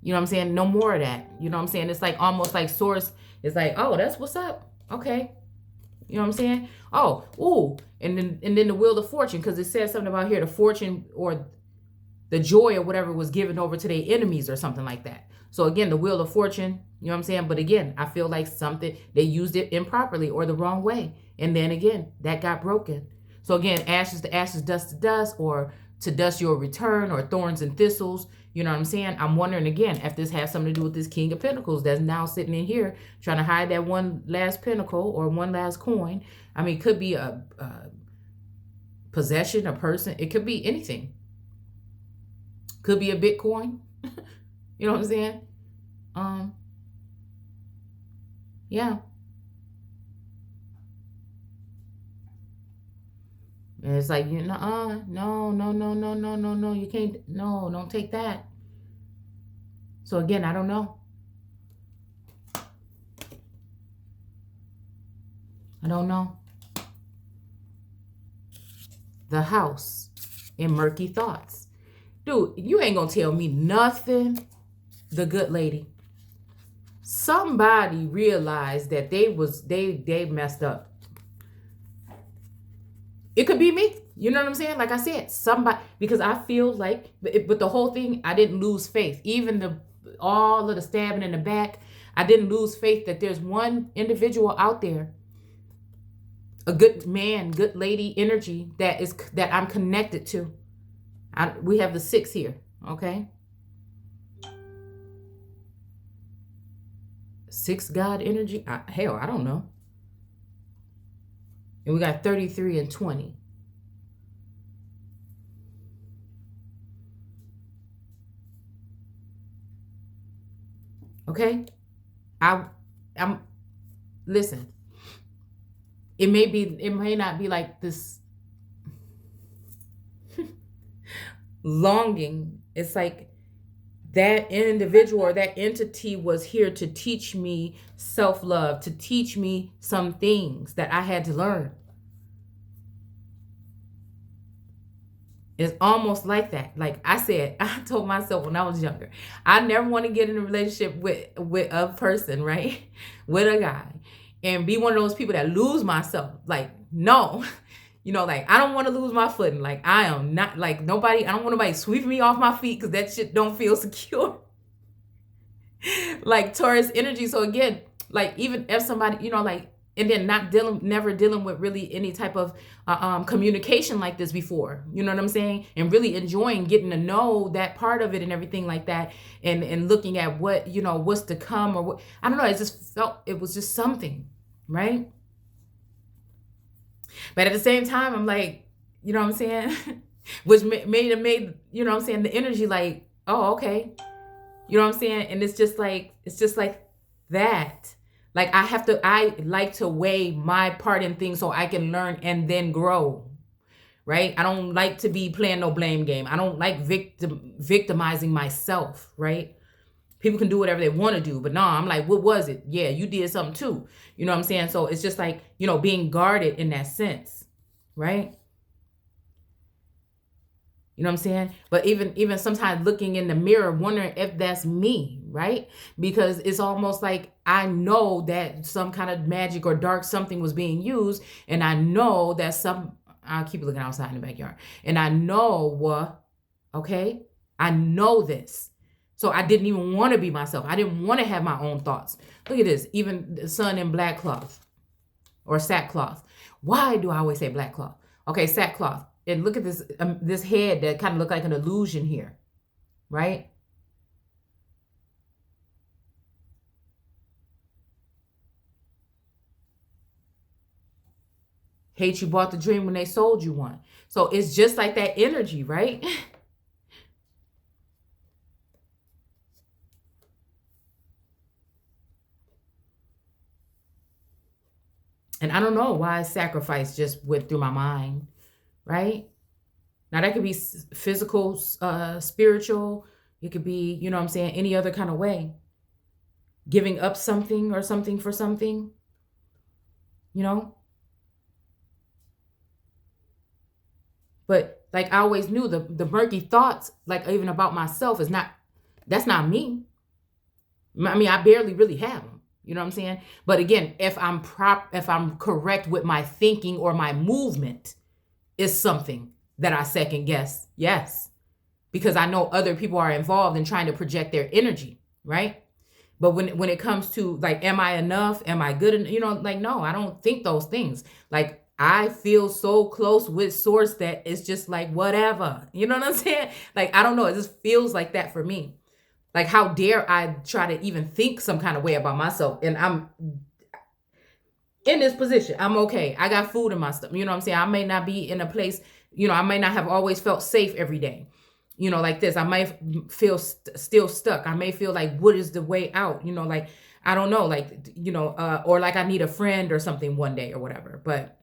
A: you know what I'm saying? No more of that. You know what I'm saying? It's like almost like source is like, oh, that's what's up. Okay. You know what I'm saying? Oh, ooh. And then the wheel of fortune, because it says something about here, the fortune or the joy or whatever was given over to their enemies or something like that. So again, the wheel of fortune, you know what I'm saying? But again, I feel like something, they used it improperly or the wrong way. And then again, that got broken. So again, ashes to ashes, dust to dust, or to dust your return, or thorns and thistles. You know what I'm saying? I'm wondering again if this has something to do with this King of Pentacles that's now sitting in here trying to hide that one last pentacle or one last coin. I mean, it could be a possession, a person. It could be anything. Could be a Bitcoin. You know what I'm saying? Yeah. And it's like, you know, no, you can't, no, don't take that. So again, I don't know. I don't know. The house in murky thoughts. Dude, you ain't gonna tell me nothing. The good lady. Somebody realized that they messed up. It could be me. You know what I'm saying? Like I said, somebody, because I feel like, but the whole thing, I didn't lose faith. Even all of the stabbing in the back, I didn't lose faith that there's one individual out there, a good man, good lady energy that I'm connected to. We have the 6 here, okay? 6 God energy. Hell, I don't know. And we got 33 and 20. Okay? I'm listen. It may not be like this longing. It's like that individual or that entity was here to teach me self-love, to teach me some things that I had to learn. It's almost like that. Like I said, I told myself when I was younger, I never want to get in a relationship with a person, right? With a guy. And be one of those people that lose myself. Like, no. You know, like, I don't want to lose my footing. Like, I am not, like, nobody, I don't want nobody sweeping me off my feet because that shit don't feel secure. Like, Taurus energy. So, again, like, even if somebody, you know, like, and then never dealing with really any type of communication like this before. You know what I'm saying? And really enjoying getting to know that part of it and everything like that. And looking at what, you know, what's to come or what, I don't know. It just felt, it was just something, right? But at the same time, I'm like, you know what I'm saying? Which made, you know what I'm saying? The energy like, oh, okay. You know what I'm saying? And it's just like that. Like I like to weigh my part in things so I can learn and then grow, right? I don't like to be playing no blame game. I don't like victimizing myself, right? People can do whatever they want to do, but no, I'm like, what was it? Yeah, you did something too. You know what I'm saying? So it's just like, you know, being guarded in that sense, right? You know what I'm saying? But even sometimes looking in the mirror, wondering if that's me, right? Because it's almost like I know that some kind of magic or dark something was being used. And I know that I'll keep looking outside in the backyard. And I know, okay? I know this. So I didn't even want to be myself. I didn't want to have my own thoughts. Look at this. Even the sun in black cloth or sackcloth. Why do I always say black cloth? Okay, sackcloth. And look at this this head that kind of looked like an illusion here, right? Hate you bought the dream when they sold you one. So it's just like that energy, right? And I don't know why sacrifice just went through my mind, right? Now that could be physical, spiritual. It could be, you know what I'm saying, any other kind of way. Giving up something or something for something, you know? But like I always knew the murky thoughts, like even about myself, that's not me. I mean, I barely really have them. You know what I'm saying? But again, if I'm correct with my thinking or my movement is something that I second guess. Yes. Because I know other people are involved in trying to project their energy, right? But when it comes to like, am I enough? Am I good? You know, like, no, I don't think those things. Like, I feel so close with source that it's just like, whatever. You know what I'm saying? Like, I don't know. It just feels like that for me. Like, how dare I try to even think some kind of way about myself? And I'm in this position. I'm okay. I got food in my stomach. You know what I'm saying? I may not be in a place, you know, I may not have always felt safe every day. You know, like this, I might feel still stuck. I may feel like, what is the way out? You know, like, I don't know, like, you know, or like I need a friend or something one day or whatever. But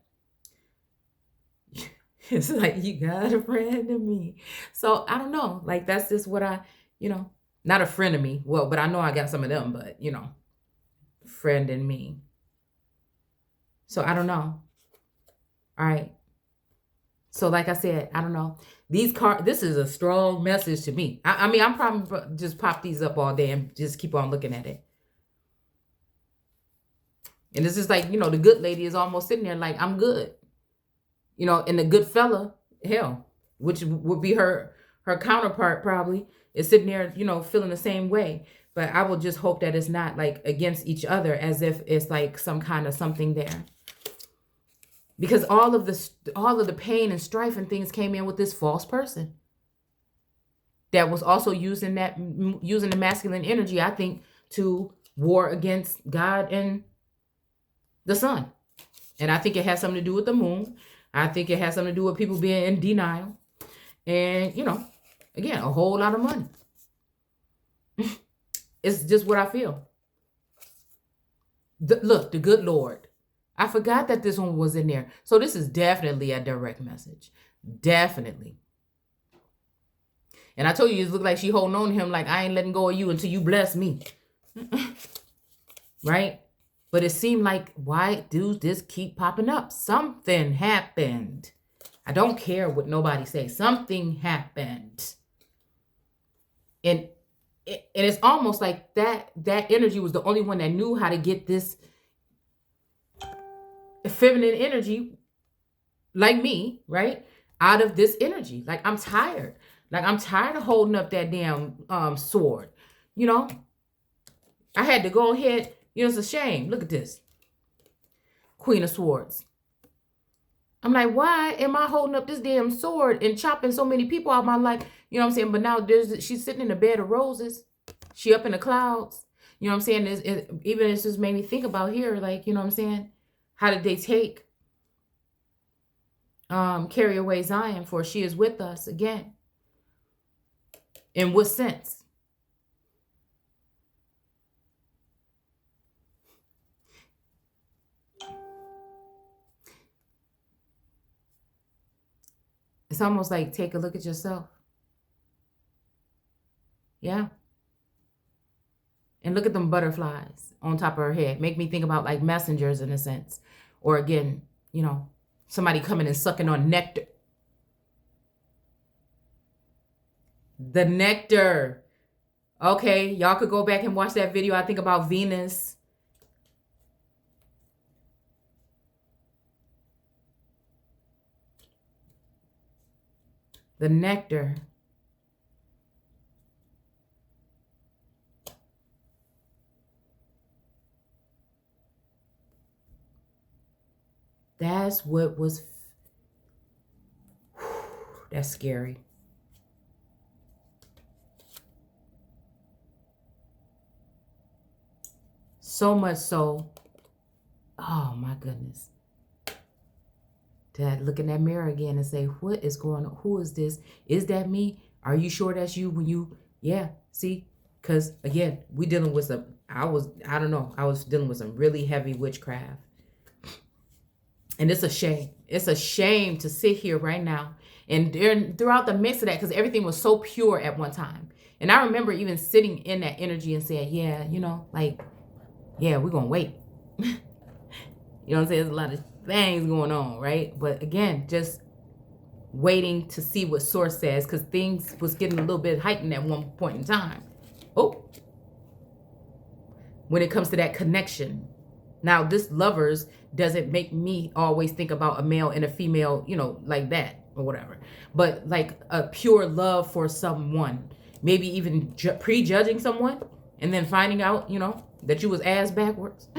A: it's like, you got a friend in me. So I don't know. Like, that's just what you know, not a friend of me. Well, but I know I got some of them, but you know, friend in me. So I don't know. All right. So like I said, I don't know. These cards, this is a strong message to me. I mean, I'm probably just pop these up all day and just keep on looking at it. And it's just like, you know, the good lady is almost sitting there like, I'm good. You know, and the good fella, hell, which would be her counterpart probably, is sitting there, you know, feeling the same way. But I will just hope that it's not like against each other, as if it's like some kind of something there. Because all of the pain and strife and things came in with this false person that was also using the masculine energy, I think, to war against God and the sun. And I think it has something to do with the moon. I think it has something to do with people being in denial. And, you know, again, a whole lot of money. It's just what I feel. Look, the good Lord. I forgot that this one was in there. So this is definitely a direct message. Definitely. And I told you, it looked like she holding on to him like, I ain't letting go of you until you bless me. Right? But it seemed like, why do this keep popping up? Something happened. I don't care what nobody says. Something happened. And it's almost like that energy was the only one that knew how to get this feminine energy, like me, right, out of this energy. Like, I'm tired. Like, I'm tired of holding up that damn sword. You know, I had to go ahead. You know, it's a shame. Look at this. Queen of Swords. I'm like, why am I holding up this damn sword and chopping so many people out of my life? You know what I'm saying? But now she's sitting in a bed of roses. She up in the clouds. You know what I'm saying? It's just made me think about here, like, you know what I'm saying? How did they take carry away Zion, for she is with us again? In what sense? It's almost like, take a look at yourself. Yeah. And look at them butterflies on top of her head. Make me think about like messengers in a sense. Or again, you know, somebody coming and sucking on nectar. The nectar. Okay, y'all could go back and watch that video. I think about Venus. The nectar. That's what was, that's scary. So much so, oh my goodness, to look in that mirror again and say, what is going on? Who is this? Is that me? Are you sure that's you? When you, yeah, see, because again, we dealing with some, I was dealing with some really heavy witchcraft. And it's a shame. It's a shame to sit here right now and throughout the mix of that, because everything was so pure at one time. And I remember even sitting in that energy and saying, yeah, you know, like, yeah, we're going to wait. You know what I'm saying? There's a lot of things going on, right? But again, just waiting to see what source says, because things was getting a little bit heightened at one point in time. Oh, when it comes to that connection. Now, this lovers doesn't make me always think about a male and a female, you know, like that or whatever. But like a pure love for someone, maybe even prejudging someone and then finding out, you know, that you was ass backwards.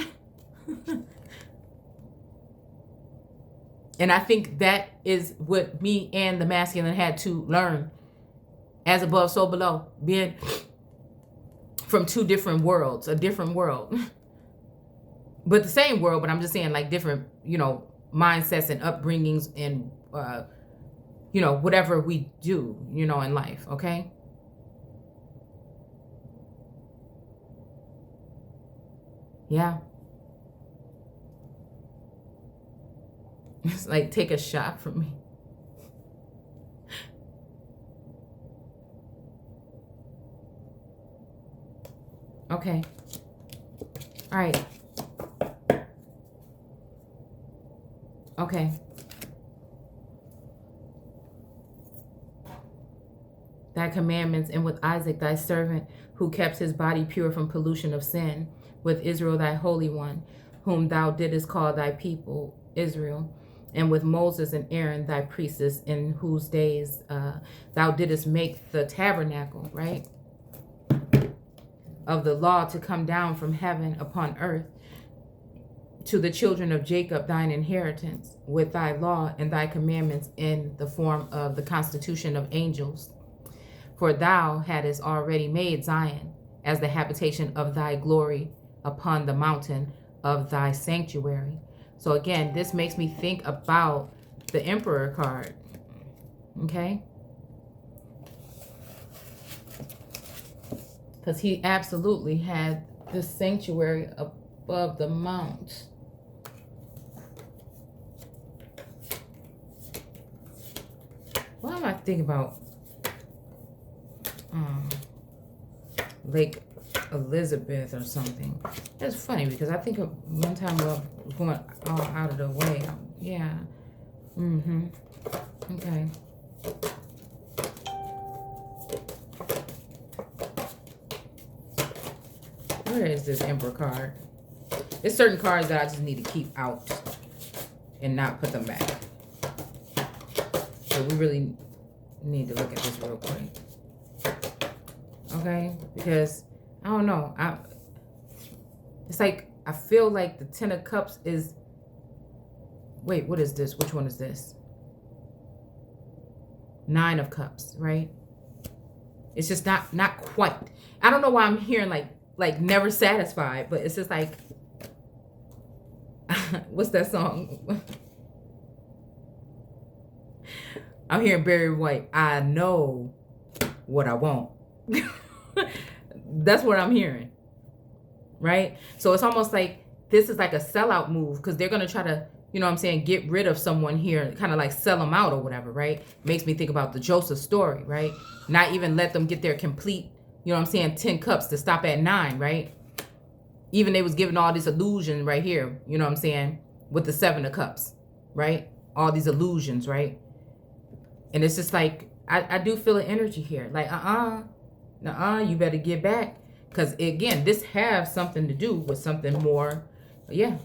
A: And I think that is what me and the masculine had to learn. As above, so below. Being from two different worlds, a different world. But the same world, but I'm just saying like different, you know, mindsets and upbringings and, you know, whatever we do, you know, in life, okay? Yeah. It's like, take a shot from me. Okay. All right. Okay. Thy commandments, and with Isaac thy servant, who kept his body pure from pollution of sin, with Israel thy holy one, whom thou didst call thy people Israel, and with Moses and Aaron thy priestess, in whose days thou didst make the tabernacle, right, of the law to come down from heaven upon earth, to the children of Jacob thine inheritance, with thy law and thy commandments in the form of the constitution of angels. For thou hadst already made Zion as the habitation of thy glory upon the mountain of thy sanctuary. So again, this makes me think about the Emperor card, okay? Because he absolutely had the sanctuary above the mount. Why am I thinking about Lake Elizabeth or something? That's funny because I think of one time we were going all out of the way. Yeah. Okay. Where is this Emperor card? There's certain cards that I just need to keep out and not put them back. So we really need to look at this real quick. Okay? Because, I don't know. It's like, I feel like the Ten of Cups is... Wait, what is this? Which one is this? Nine of Cups, right? It's just not quite. I don't know why I'm hearing like never satisfied, but it's just like... What's that song? I'm hearing Barry White. I know what I want. That's what I'm hearing. Right? So it's almost like this is like a sellout move because they're going to try to, you know what I'm saying, get rid of someone here, kind of like sell them out or whatever, right? Makes me think about the Joseph story, right? Not even let them get their complete, you know what I'm saying, 10 cups to stop at 9, right? Even they was given all this illusion right here, you know what I'm saying, with the 7 of Cups, right? All these illusions, right? And it's just like, I do feel an energy here. Like, you better get back. Because, again, this has something to do with something more. Yeah.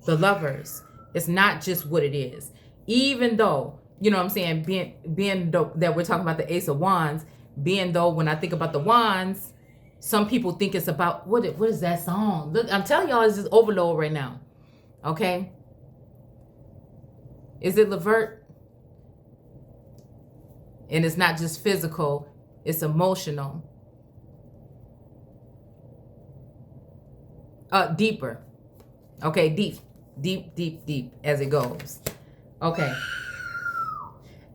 A: The Lovers. It's not just what it is. Even though, you know what I'm saying, being that we're talking about the Ace of Wands, being though when I think about the Wands, some people think it's about, what is that song? Look, I'm telling y'all, it's just overload right now. Okay? Is it Levert? And it's not just physical, it's emotional. Deeper. Okay, deep as it goes. Okay.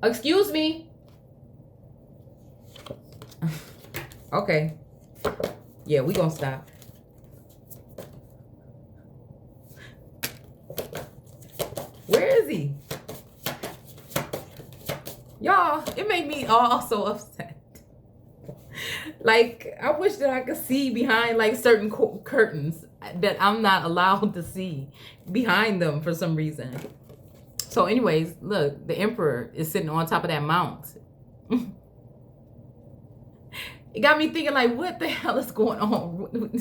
A: Excuse me. Okay. Yeah, we gonna stop. Y'all, it made me all so upset. Like, I wish that I could see behind like certain curtains that I'm not allowed to see behind them for some reason. So anyways, look, the emperor is sitting on top of that mount. It got me thinking, like, what the hell is going on?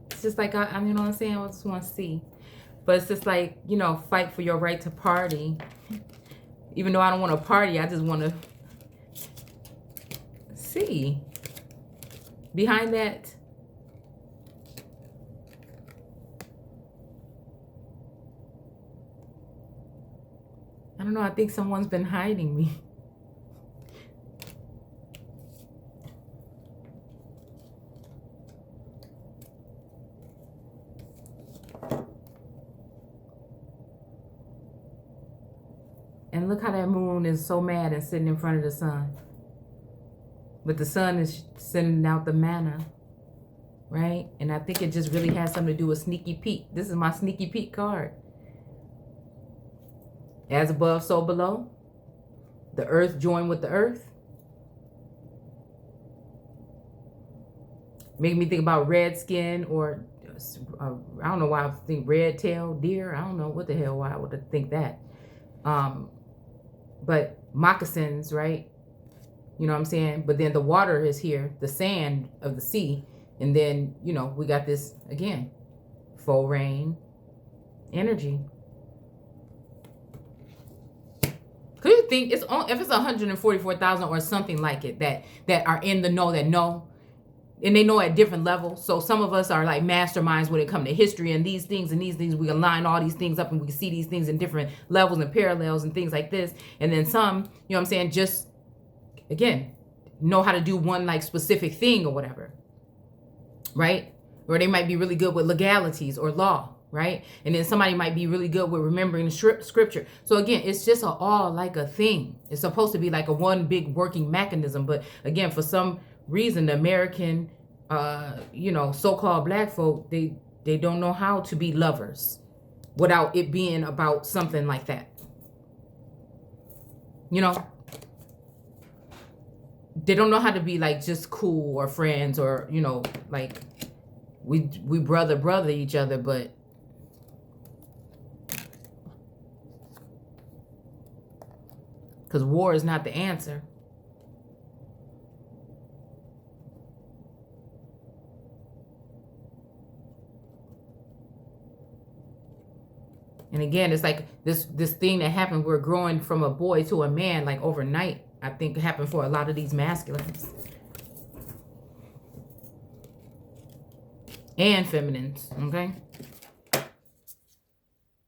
A: It's just like, I you know what I'm saying? I just want to see. But it's just like, you know, fight for your right to party. Even though I don't want to party, I just want to see behind that. I don't know. I think someone's been hiding me. And look how that moon is so mad and sitting in front of the sun. But the sun is sending out the manna, right? And I think it just really has something to do with sneaky peek. This is my sneaky peek card. As above, so below. The earth joined with the earth. Make me think about red skin, or I don't know why I think red tail deer. I don't know what the hell why I would think that. But moccasins, right? You know what I'm saying? But then the water is here, the sand of the sea. And then, you know, we got this, again, faux rain energy. Could you think it's on, if it's 144,000 or something like it that are in the know, that know, and they know at different levels. So some of us are like masterminds when it comes to history and these things, we align all these things up and we see these things in different levels and parallels and things like this. And then some, you know what I'm saying, just, again, know how to do one like specific thing or whatever, right? Or they might be really good with legalities or law, right? And then somebody might be really good with remembering the scripture. So again, it's just all like a thing. It's supposed to be like a one big working mechanism. But again, for some reason, the American, you know, so-called black folk, they don't know how to be lovers without it being about something like that. You know, they don't know how to be like just cool or friends, or, you know, like we brother each other, but because war is not the answer. And again, it's like this thing that happened, we're growing from a boy to a man like overnight. I think it happened for a lot of these masculines and feminines, okay?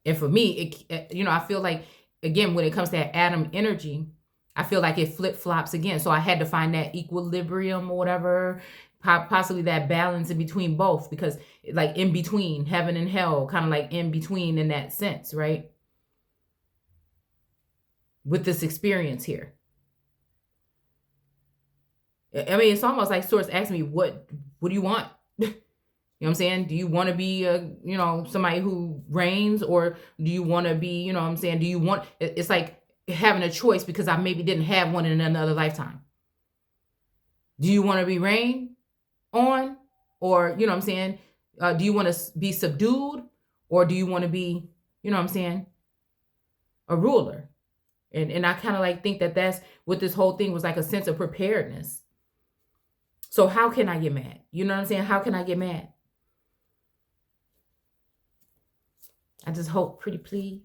A: And for me, it, you know, I feel like, again, when it comes to that atom energy, I feel like it flip-flops again. So I had to find that equilibrium or whatever, possibly that balance in between both, because like in between heaven and hell, kind of like in between in that sense, right? With this experience here. I mean, it's almost like Source asked me, what do you want? You know what I'm saying? Do you want to be you know, somebody who reigns, or do you want to be, you know what I'm saying? Do you want, it's like having a choice, because I maybe didn't have one in another lifetime. Do you want to be reigned on, or, you know what I'm saying? Do you want to be subdued, or do you want to be, you know what I'm saying, a ruler? And I kind of like think that that's what this whole thing was, like a sense of preparedness. So how can I get mad? You know what I'm saying? How can I get mad? I just hope, pretty please.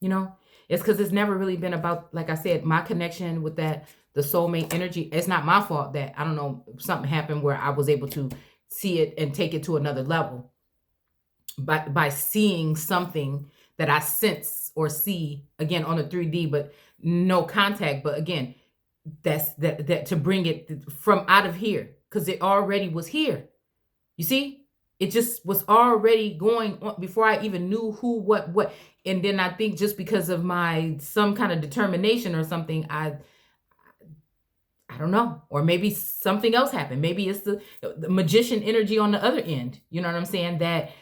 A: You know, it's because it's never really been about, like I said, my connection with that, the soulmate energy. It's not my fault that, I don't know, something happened where I was able to see it and take it to another level. But by seeing something that I sense or see, again, on the 3D, but no contact. But again, that to bring it from out of here, because it already was here. You see, it just was already going on before I even knew who, what. And then I think just because of my some kind of determination or something, I don't know, or maybe something else happened. Maybe it's the magician energy on the other end. You know what I'm saying? That,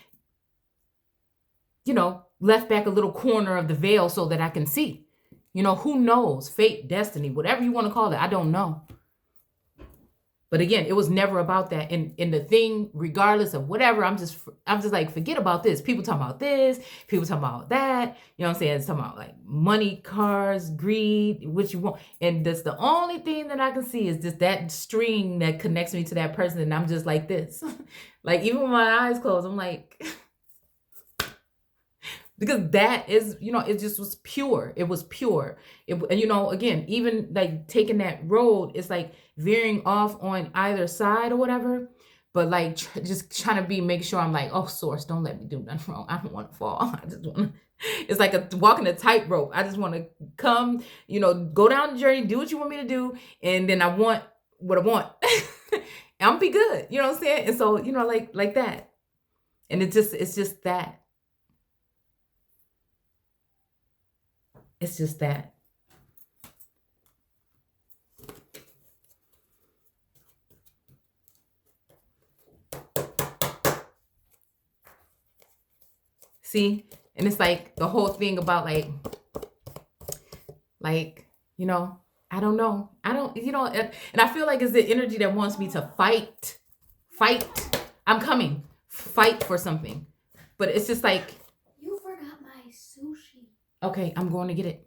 A: left back a little corner of the veil so that I can see. Who knows? Fate, destiny, whatever you want to call it. I don't know. But again, it was never about that. And the thing, regardless of whatever, I'm just like, forget about this. People talking about this. People talking about that. You know what I'm saying? It's talking about like money, cars, greed, what you want. And that's the only thing that I can see is just that string that connects me to that person. And I'm just like this. Like, even when my eyes closed, I'm like... because that is, it just was pure. It was pure. And, again, even like taking that road, it's like veering off on either side or whatever. But like just trying to make sure I'm like, oh, source, don't let me do nothing wrong. I don't want to fall. I just want to, it's like walking a tightrope. I just want to come, go down the journey, do what you want me to do. And then I want what I want. I'm be good. You know what I'm saying? And so, like that. And it's just that. It's just that. See? And it's like the whole thing about like, I don't know. I don't, and I feel like it's the energy that wants me to fight. I'm coming. Fight for something. But it's just like, okay, I'm going to get it.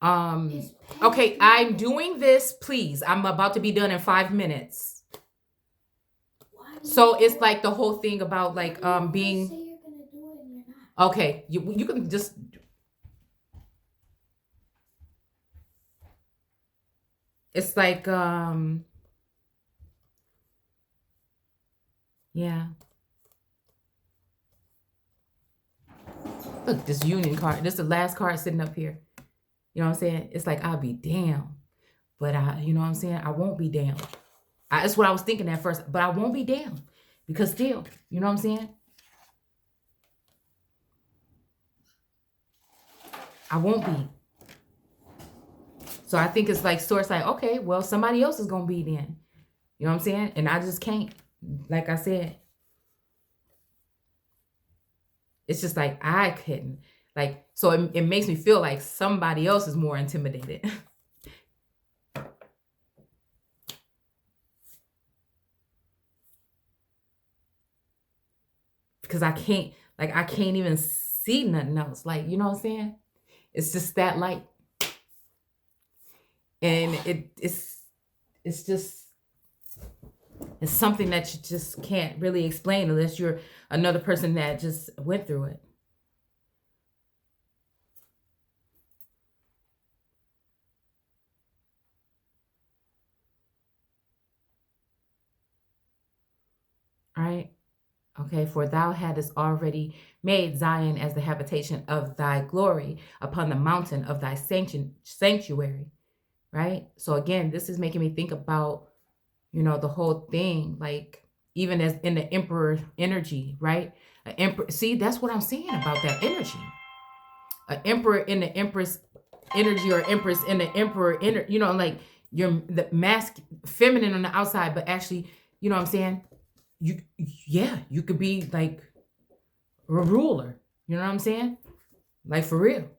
A: Okay, I'm doing this, please. I'm about to be done in 5 minutes. So it's like the whole thing about like being... say you're gonna do it and you're not. Okay, you can just... It's like yeah. Look, this union card. This is the last card sitting up here. You know what I'm saying? It's like, I'll be damned. But you know what I'm saying? I won't be damned. That's what I was thinking at first. But I won't be damned. Because still, you know what I'm saying? I won't be. So I think it's like, source like, okay, well, somebody else is going to be then. You know what I'm saying? And I just can't. Like I said. It's just like, I couldn't. Like, so it makes me feel like somebody else is more intimidated. Because I can't even see nothing else. Like, you know what I'm saying? It's just that light. And it's something that you just can't really explain unless you're another person that just went through it. All right. Okay, for thou hadst already made Zion as the habitation of thy glory upon the mountain of thy sanctuary. Right? So again, this is making me think about, the whole thing, like even as in the emperor energy, right? An emperor, see, that's what I'm saying about that energy. An emperor in the empress energy, or empress in the emperor energy, like you're the mask feminine on the outside, but actually, you know what I'm saying? You could be like a ruler. You know what I'm saying? Like for real.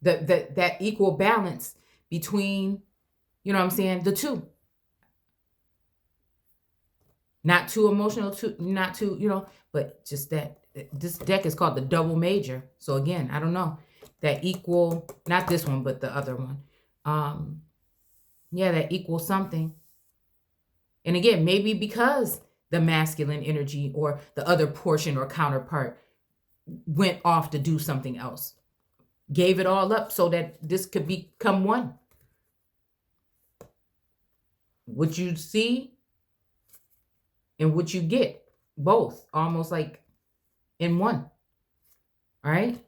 A: That equal balance between, you know what I'm saying, the two. Not too emotional, not too, but just that. This deck is called the double major. So again, I don't know. That equal, not this one, but the other one. Yeah, that equals something. And again, maybe because the masculine energy or the other portion or counterpart went off to do something else. Gave it all up so that this could become one. What you see and what you get, both, almost like in one. All right?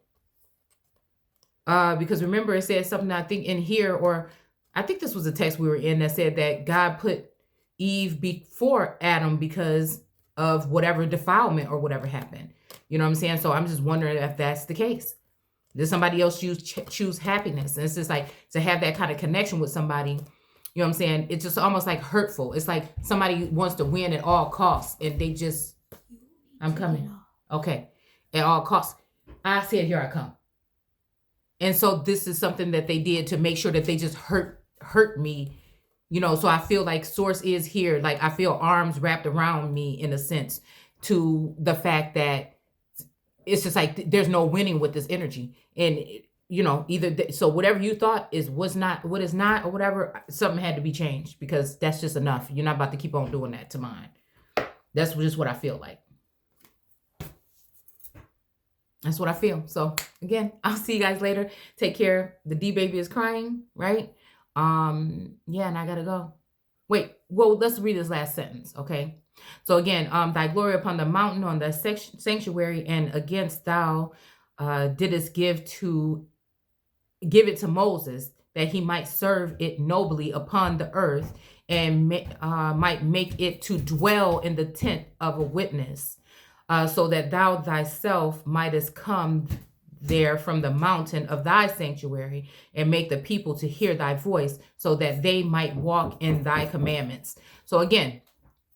A: Because remember, it said something, I think, in here, or I think this was a text we were in, that said that God put Eve before Adam because of whatever defilement or whatever happened. You know what I'm saying? So I'm just wondering if that's the case. Does somebody else choose happiness? And it's just like, to have that kind of connection with somebody, you know what I'm saying? It's just almost like hurtful. It's like somebody wants to win at all costs, and they just, I'm coming. Okay. At all costs. I said, here I come. And so this is something that they did to make sure that they just hurt me, you know. So I feel like source is here. Like, I feel arms wrapped around me, in a sense, to the fact that it's just like there's no winning with this energy. And you know, either so whatever you thought was not what is not, or whatever, something had to be changed, because that's just enough. You're not about to keep on doing that to mine. That's just what I feel like. That's what I feel. So again, I'll see you guys later. Take care. The D baby is crying, right? Yeah, and I gotta go. Wait, well, let's read this last sentence, okay? So again, thy glory upon the mountain, on the sanctuary, and against thou didst give it to Moses, that he might serve it nobly upon the earth, and might make it to dwell in the tent of a witness, so that thou thyself mightest come there from the mountain of thy sanctuary, and make the people to hear thy voice, so that they might walk in thy commandments. So again,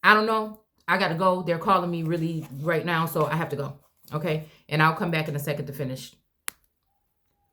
A: I don't know. I got to go. They're calling me really right now, so I have to go. Okay. And I'll come back in a second to finish